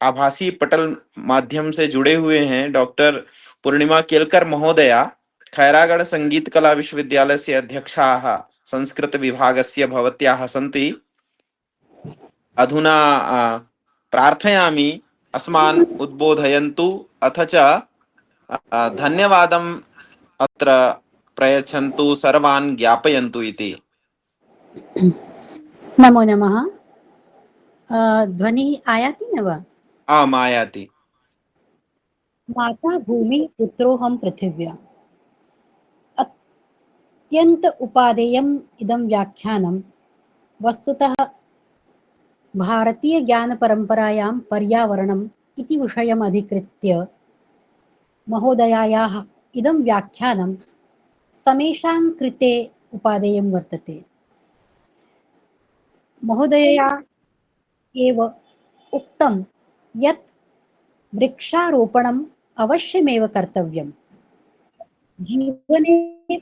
आभासी पटल माध्यम से जुड़े हुए हैं डॉक्टर पूर्णिमा केलकर महोदया, खैरागढ़ संगीत कला विश्वविद्यालयस्य अध्यक्षाः संस्कृत विभागस्य भवत्याः सन्ति। अधुना प्रार्थयामि अस्मान् उद्बोधयन्तु, अथ च धन्यवादम् अत्र प्रयच्छन्तु, सर्वान् ज्ञापयन्तु इति। नमो नमः। ध्वनिः आयाति न वा? आम्, आयाति। माता भूमि पुत्रोऽहं पृथिव्या। अत्यन्त उपादेयम् इदं व्याख्यानं वस्तुतः भारतीयज्ञानपरम्परायां पर्यावरणम् इति विषयम् अधिकृत्य महोदयायाः इदं व्याख्यानं समेषां कृते उपादेयं वर्तते। महोदयया एव उक्तं यत् वृक्षारोपणम् अवश्यमेव कर्तव्यम्। जीवने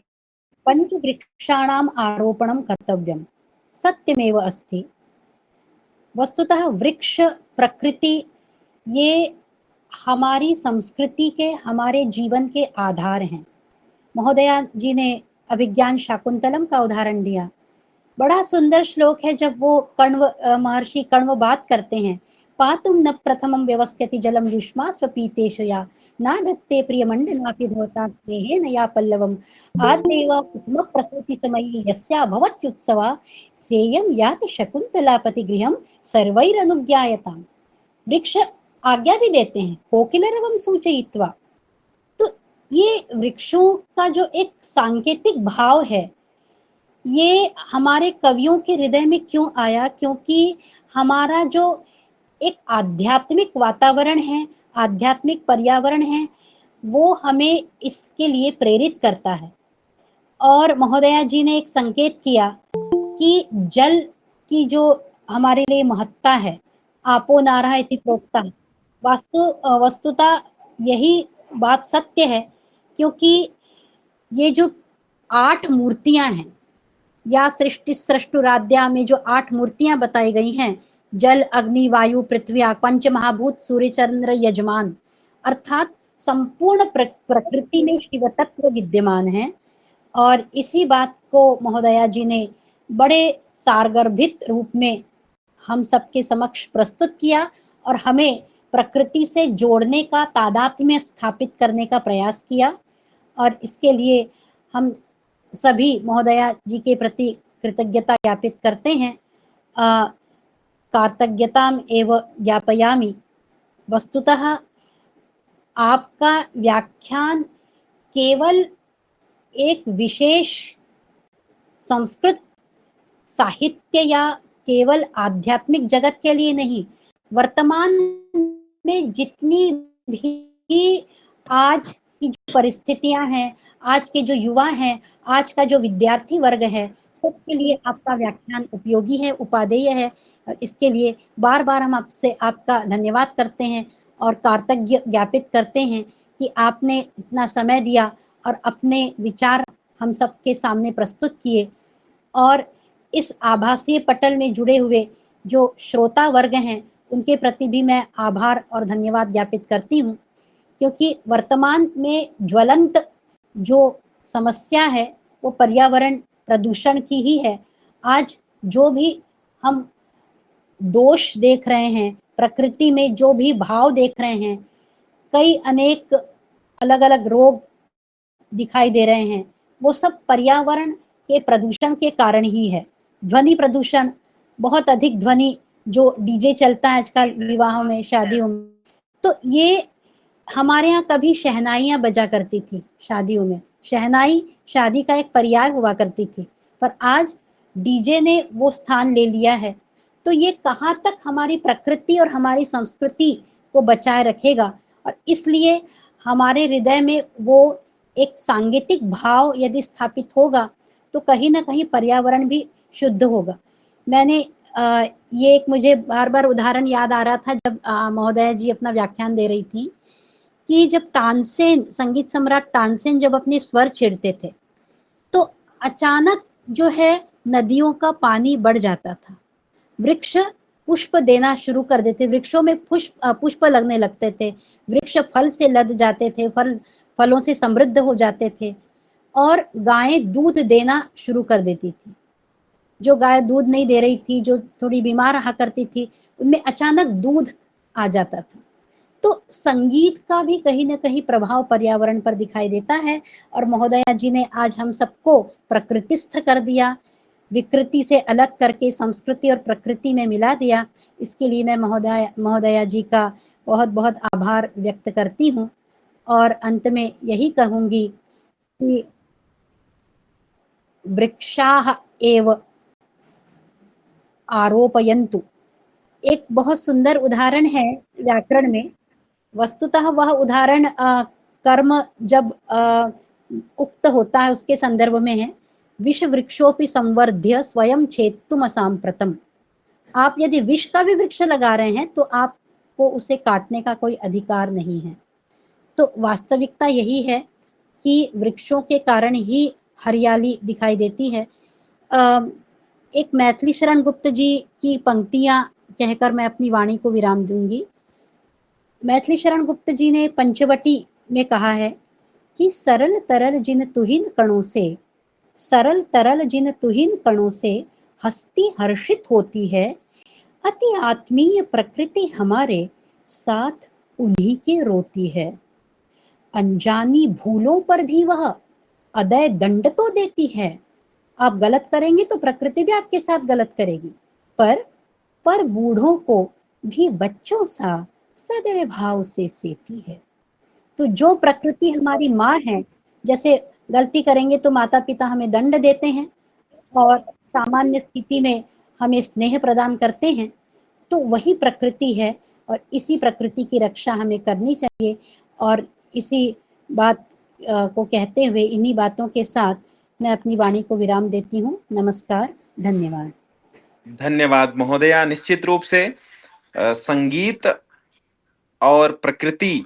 पञ्चवृक्षाणाम् आरोपणं कर्तव्यं, सत्यमेव अस्ति। वस्तुतः वृक्ष, प्रकृति, ये हमारी संस्कृति के, हमारे जीवन के आधार हैं। महोदया जी ने अभिज्ञान शाकुंतलम का उदाहरण दिया। बड़ा सुंदर श्लोक है जब वो महर्षि कण्व बात करते हैं, पातुम न प्रथमं व्यवस्थिति जलम युष्मा स्वपीतेशया ना धत्ते प्रियमण्डनापि भवता स्नेहेन या पल्लवम आद्येव कुसुम प्रकृति समयी यस्या भवत्युत्सवा सेयं याति शकुंतलापति गृहं सर्वैरनुज्ञायताम्। वृक्ष आज्ञा भी देते हैं, कोकिलरवं सूचयित्वा। तो ये वृक्षों का जो एक सांकेतिक भाव है, ये हमारे कवियों के हृदय में क्यों आया? क्योंकि हमारा जो एक आध्यात्मिक वातावरण है, आध्यात्मिक पर्यावरण है, वो हमें इसके लिए प्रेरित करता है। और महोदया जी ने एक संकेत किया कि जल की जो हमारे लिए महत्ता है, आपो नारः इति प्रोक्तः। वस्तुतः यही बात सत्य है, क्योंकि ये जो 8 मूर्तियां हैं, या सृष्टि सृष्टुराद्या में जो 8 मूर्तियां बताई गई हैं, जल, अग्नि, वायु, पृथ्वी, पंच महाभूत, सूर्य, चंद्र, यजमान, अर्थात संपूर्ण प्रकृति में शिव तत्व विद्यमान है। और इसी बात को महोदया जी ने बड़े सारगर्भित रूप में हम सबके समक्ष प्रस्तुत किया और हमें प्रकृति से जोड़ने का, तादात्म्य स्थापित करने का प्रयास किया। और इसके लिए हम सभी महोदया जी के प्रति कृतज्ञता ज्ञापित करते हैं। कार्तज्ञताम एव ज्ञापयामि। वस्तुतः आपका व्याख्यान केवल एक विशेष संस्कृत साहित्य या केवल आध्यात्मिक जगत के लिए नहीं, वर्तमान में जितनी भी आज की जो परिस्थितियां हैं, आज के जो युवा हैं, आज का जो विद्यार्थी वर्ग है, सबके लिए आपका व्याख्यान उपयोगी है, उपादेय है। इसके लिए बार बार हम आपसे आपका धन्यवाद करते हैं और कार्तज्ञ ज्ञापित करते हैं कि आपने इतना समय दिया और अपने विचार हम सबके सामने प्रस्तुत किए। और इस आभासीय पटल में जुड़े हुए जो श्रोता वर्ग हैं, उनके प्रति भी मैं आभार और धन्यवाद ज्ञापित करती हूँ, क्योंकि वर्तमान में ज्वलंत जो समस्या है वो पर्यावरण प्रदूषण की ही है। आज जो भी हम दोष देख रहे हैं, प्रकृति में जो भी भाव देख रहे हैं, कई अनेक अलग अलग रोग दिखाई दे रहे हैं, वो सब पर्यावरण के प्रदूषण के कारण ही है। ध्वनि प्रदूषण, बहुत अधिक ध्वनि जो डीजे चलता है आजकल विवाहों में, शादियों में, तो ये हमारे यहाँ कभी शहनाइयाँ बजा करती थी शादियों में। शहनाई शादी का एक पर्याय हुआ करती थी, पर आज डीजे ने वो स्थान ले लिया है। तो ये कहाँ तक हमारी प्रकृति और हमारी संस्कृति को बचाए रखेगा और इसलिए हमारे हृदय में वो एक सांगीतिक भाव यदि स्थापित होगा तो कहीं ना कहीं पर्यावरण भी शुद्ध होगा। मैंने ये एक मुझे बार बार उदाहरण याद आ रहा था जब महोदया जी अपना व्याख्यान दे रही थी कि जब तानसेन, संगीत सम्राट तानसेन जब अपने स्वर छेड़ते थे तो अचानक जो है नदियों का पानी बढ़ जाता था, वृक्ष पुष्प देना शुरू कर देते, वृक्षों में पुष्प लगने लगते थे, वृक्ष फल से लद जाते थे, फलों से समृद्ध हो जाते थे और गायें दूध देना शुरू कर देती थी। जो गाय दूध नहीं दे रही थी, जो थोड़ी बीमार रहा करती थी, उनमें अचानक दूध आ जाता था। तो संगीत का भी कहीं न कहीं प्रभाव पर्यावरण पर दिखाई देता है और महोदया जी ने आज हम सबको प्रकृतिस्थ कर दिया, विकृति से अलग करके संस्कृति और प्रकृति में मिला दिया। इसके लिए मैं महोदया जी का बहुत-बहुत आभार व्यक्त करती हूँ और अंत में यही कहूँगी कि वृक्षाः एव आरोपयन्तु, एक बहुत सुंदर उदाहरण है व्याकरण में। वस्तुतः वह उदाहरण कर्म जब उक्त होता है उसके संदर्भ में है, विष वृक्षोपि संवर्ध्य स्वयं छेत्तुम असाम्प्रतम। आप यदि विष का भी वृक्ष लगा रहे हैं तो आपको उसे काटने का कोई अधिकार नहीं है। तो वास्तविकता यही है कि वृक्षों के कारण ही हरियाली दिखाई देती है। एक मैथिली शरण गुप्त जी की पंक्तियां कहकर मैं अपनी वाणी को विराम दूंगी। मैथिली शरण गुप्त जी ने पंचवटी में कहा है कि सरल तरल जिन तुहिन कणों से, सरल तरल जिन तुहिन कणों से हस्ती हर्षित होती है, अति आत्मीय प्रकृति हमारे साथ उन्हीं के रोती है। अनजानी भूलों पर भी वह अदय दंड तो देती है। आप गलत करेंगे तो प्रकृति भी आपके साथ गलत करेगी, पर बूढ़ों को भी बच्चों सा सदैव भाव से सेती है। तो जो प्रकृति हमारी माँ है, जैसे गलती करेंगे तो माता पिता हमें दंड देते हैं और सामान्य स्थिति में हमें स्नेह प्रदान करते हैं, तो वही प्रकृति है और इसी प्रकृति की रक्षा हमें करनी चाहिए। और इसी बात को कहते हुए, इन्हीं बातों के साथ मैं अपनी वाणी को विराम देती हूँ। नमस्कार, धन्यवाद। धन्यवाद महोदया। निश्चित रूप से संगीत और प्रकृति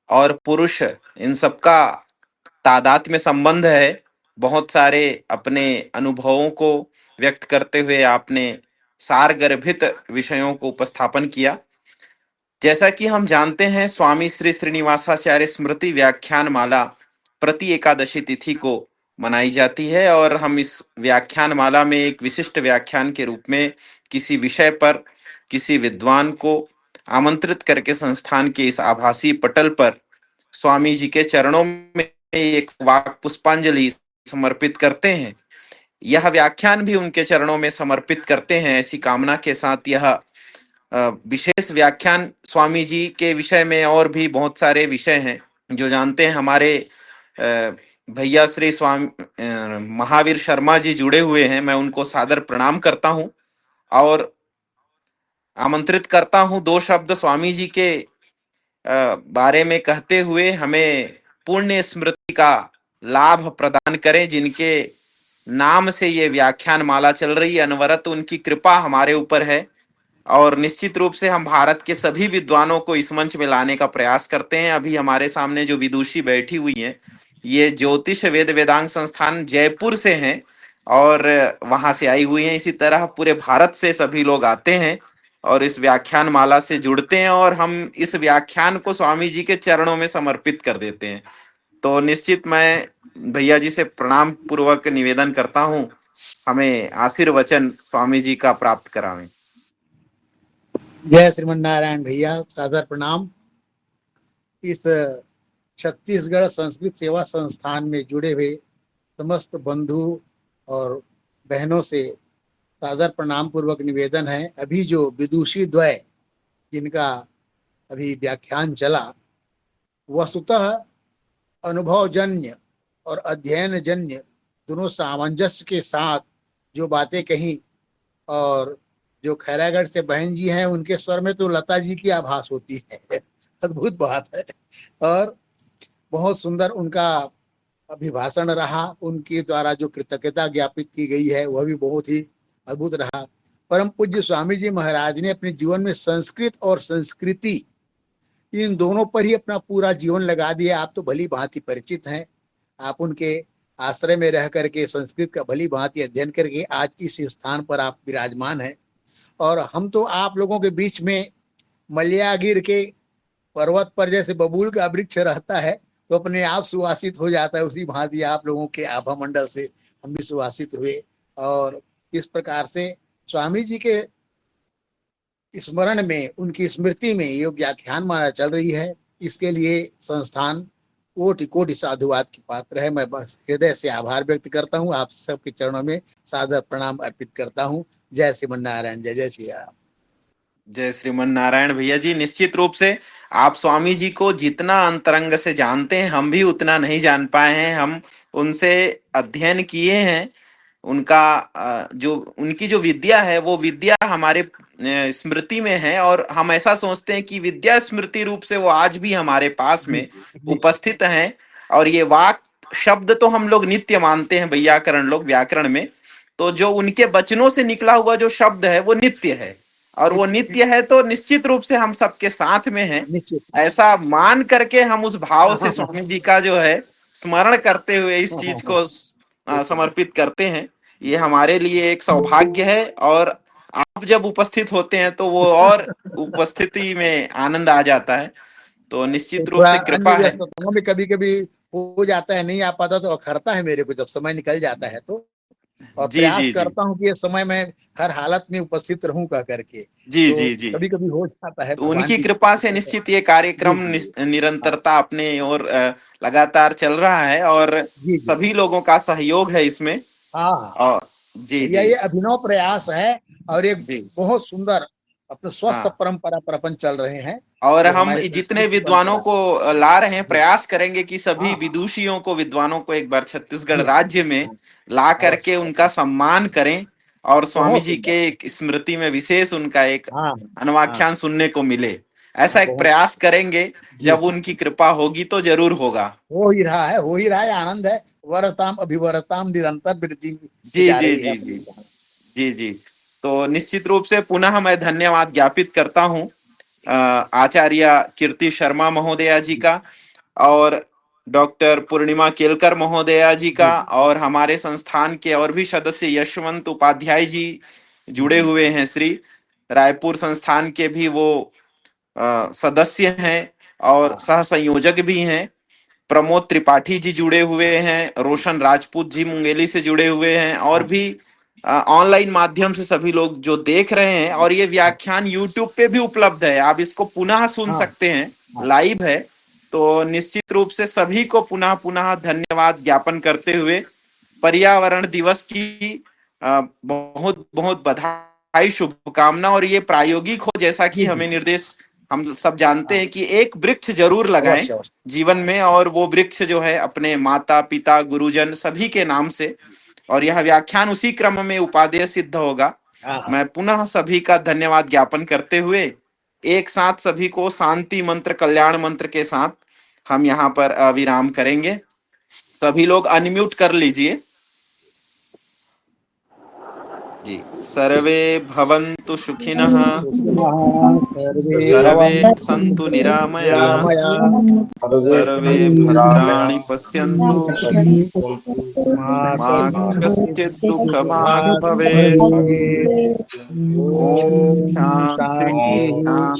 और पुरुष, इन सबका तादात्म्य संबंध है। बहुत सारे अपने अनुभवों को व्यक्त करते हुए आपने सारगर्भित विषयों को उपस्थापन किया। जैसा कि हम जानते हैं, स्वामी श्री श्रीनिवासाचार्य स्मृति व्याख्यान माला प्रति एकादशी तिथि को मनाई जाती है और हम इस व्याख्यान माला में एक विशिष्ट व्याख्यान के रूप में किसी विषय पर किसी विद्वान को आमंत्रित करके संस्थान के इस आभासी पटल पर स्वामी जी के चरणों में एक वाक पुष्पांजलि समर्पित करते हैं। यह व्याख्यान भी उनके चरणों में समर्पित करते हैं, ऐसी कामना के साथ यह विशेष व्याख्यान स्वामी जी के विषय में और भी बहुत सारे विषय हैं जो जानते हैं। हमारे भैया श्री स्वामी महावीर शर्मा जी जुड़े हुए हैं, मैं उनको सादर प्रणाम करता हूं और आमंत्रित करता हूं दो शब्द स्वामी जी के बारे में कहते हुए हमें पुण्य स्मृति का लाभ प्रदान करें, जिनके नाम से ये व्याख्यान माला चल रही है। अनवरत उनकी कृपा हमारे ऊपर है और निश्चित रूप से हम भारत के सभी विद्वानों को इस मंच में लाने का प्रयास करते हैं। अभी हमारे सामने जो विदुषी बैठी हुई हैं, ये ज्योतिष वेद वेदांग संस्थान जयपुर से हैं और वहां से आई हुई हैं। इसी तरह पूरे भारत से सभी लोग आते हैं और इस व्याख्यान माला से जुड़ते हैं और हम इस व्याख्यान को स्वामी जी के चरणों में समर्पित कर देते हैं। तो निश्चित मैं भैया जी से प्रणाम पूर्वक निवेदन करता हूं, हमें आशीर्वचन स्वामी जी का प्राप्त करावें। जय श्रीमन नारायण भैया, सादर प्रणाम। इस छत्तीसगढ़ संस्कृत सेवा संस्थान में जुड़े हुए समस्त बंधु और बहनों से सादर प्रणाम पूर्वक निवेदन है। अभी जो विदुषी द्वय जिनका अभी व्याख्यान चला, वस्तुतः अनुभवजन्य और अध्ययनजन्य दोनों सामंजस्य के साथ जो बातें कही, और जो खैरागढ़ से बहन जी हैं उनके स्वर में तो लता जी की आभास होती है अद्भुत बात है। और बहुत सुंदर उनका अभिभाषण रहा, उनके द्वारा जो कृतज्ञता ज्ञापित की गई है वह भी बहुत ही अद्भुत रहा। परम पूज्य स्वामी जी महाराज ने अपने जीवन में संस्कृत और संस्कृति इन दोनों पर ही अपना पूरा जीवन लगा दिया। आप तो भली भांति परिचित हैं, आप उनके आश्रय में रह करके संस्कृत का भली भांति अध्ययन करके आज इस स्थान पर आप विराजमान हैं। और हम तो आप लोगों के बीच में मलयागिर के पर्वत पर जैसे बबूल का वृक्ष रहता है तो अपने आप सुवासित हो जाता है, उसी भांति आप लोगों के आभा मंडल से हम भी सुवासित हुए। और इस प्रकार से स्वामी जी के स्मरण में, उनकी स्मृति में ये व्याख्यान माला चल रही है। इसके लिए संस्थान कोटि कोटि साधुवाद की पात्र है। मैं बस हृदय से आभार व्यक्त करता हूँ, आप सबके चरणों में सादर प्रणाम अर्पित करता हूँ। जय श्रीमन नारायण, जय जय श्री राम। जय श्रीमन नारायण भैया जी। निश्चित रूप से आप स्वामी जी को जितना अंतरंग से जानते हैं हम भी उतना नहीं जान पाए हैं। हम उनसे अध्ययन किए हैं, उनका जो उनकी जो विद्या है वो विद्या हमारे स्मृति में है, और हम ऐसा सोचते हैं कि विद्या स्मृति रूप से वो आज भी हमारे पास में उपस्थित हैं। और ये वाक शब्द तो हम लोग नित्य मानते हैं, वैयाकरण लोग व्याकरण में, तो जो उनके वचनों से निकला हुआ जो शब्द है वो नित्य है, और वो नित्य है तो निश्चित रूप से हम सबके साथ में है। ऐसा मान करके हम उस भाव से स्वामी जी का जो है स्मरण करते हुए इस चीज को समर्पित करते हैं। ये हमारे लिए एक सौभाग्य है, और आप जब उपस्थित होते हैं तो वो और उपस्थिति में आनंद आ जाता है। तो निश्चित रूप से कृपा है। में कभी कभी हो जाता है, नहीं आ पाता तो अखरता है मेरे को, जब समय निकल जाता है तो। और प्रयास करता हूँ कि ये समय में हर हालत में उपस्थित रहूं कह करके। जी तो जी जी, कभी कभी हो जाता है। तो उनकी कृपा से निश्चित ये कार्यक्रम निरंतरता अपने और लगातार चल रहा है, और सभी लोगों का सहयोग है इसमें। और जी जी, ये अभिनव प्रयास है और एक बहुत सुंदर अपने स्वस्थ परंपरा पर अपन चल रहे हैं। और हम जितने विद्वानों को ला रहे हैं, प्रयास करेंगे कि सभी विदुषियों को, विद्वानों को एक बार छत्तीसगढ़ राज्य में ला करके उनका सम्मान करें, और स्वामी जी के स्मृति में विशेष उनका एक अनुवाख्यान सुनने को मिले। ऐसा एक प्रयास करेंगे, जब उनकी कृपा होगी तो जरूर होगा। हो ही रहा है, हो ही रहा है। आनंद है। वरताम अभिवरताम निरंतर वृद्धि। जी जी जी जी जी जी। तो निश्चित रूप से पुनः मैं धन्यवाद ज्ञापित करता हूँ आचार्य कीर्ति शर्मा महोदया जी का, और डॉक्टर पूर्णिमा केलकर महोदया जी का, और हमारे संस्थान के और भी सदस्य यशवंत उपाध्याय जी जुड़े हुए हैं। श्री रायपुर संस्थान के भी वो सदस्य हैं और सह संयोजक भी हैं। प्रमोद त्रिपाठी जी जुड़े हुए हैं, रोशन राजपूत जी मुंगेली से जुड़े हुए हैं, और भी ऑनलाइन माध्यम से सभी लोग जो देख रहे हैं। और ये व्याख्यान यूट्यूब पे भी उपलब्ध है, आप इसको पुनः सुन सकते हैं, लाइव है। तो निश्चित रूप से सभी को पुनः पुनः धन्यवाद ज्ञापन करते हुए पर्यावरण दिवस की बहुत बहुत बधाई, शुभकामना। और ये प्रायोगिक हो, जैसा कि हमें निर्देश हम सब जानते हैं कि एक वृक्ष जरूर लगाएं जीवन में, और वो वृक्ष जो है अपने माता पिता गुरुजन सभी के नाम से। और यह व्याख्यान उसी क्रम में उपादेय सिद्ध होगा। मैं पुनः सभी का धन्यवाद ज्ञापन करते हुए एक साथ सभी को शांति मंत्र, कल्याण मंत्र के साथ हम यहाँ पर विराम करेंगे। सभी लोग अनम्यूट कर लीजिए जी। सर्वे भवन्तु सुखिनः, सर्वे सन्तु निरामयाः, सर्वे भद्राणि पश्यन्तु, मा कश्चित् दुःखभाग् भवेत्। ओम शांति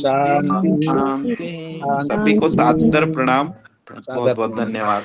शांति शांति। सभी को सादर प्रणाम, बहुत बहुत धन्यवाद।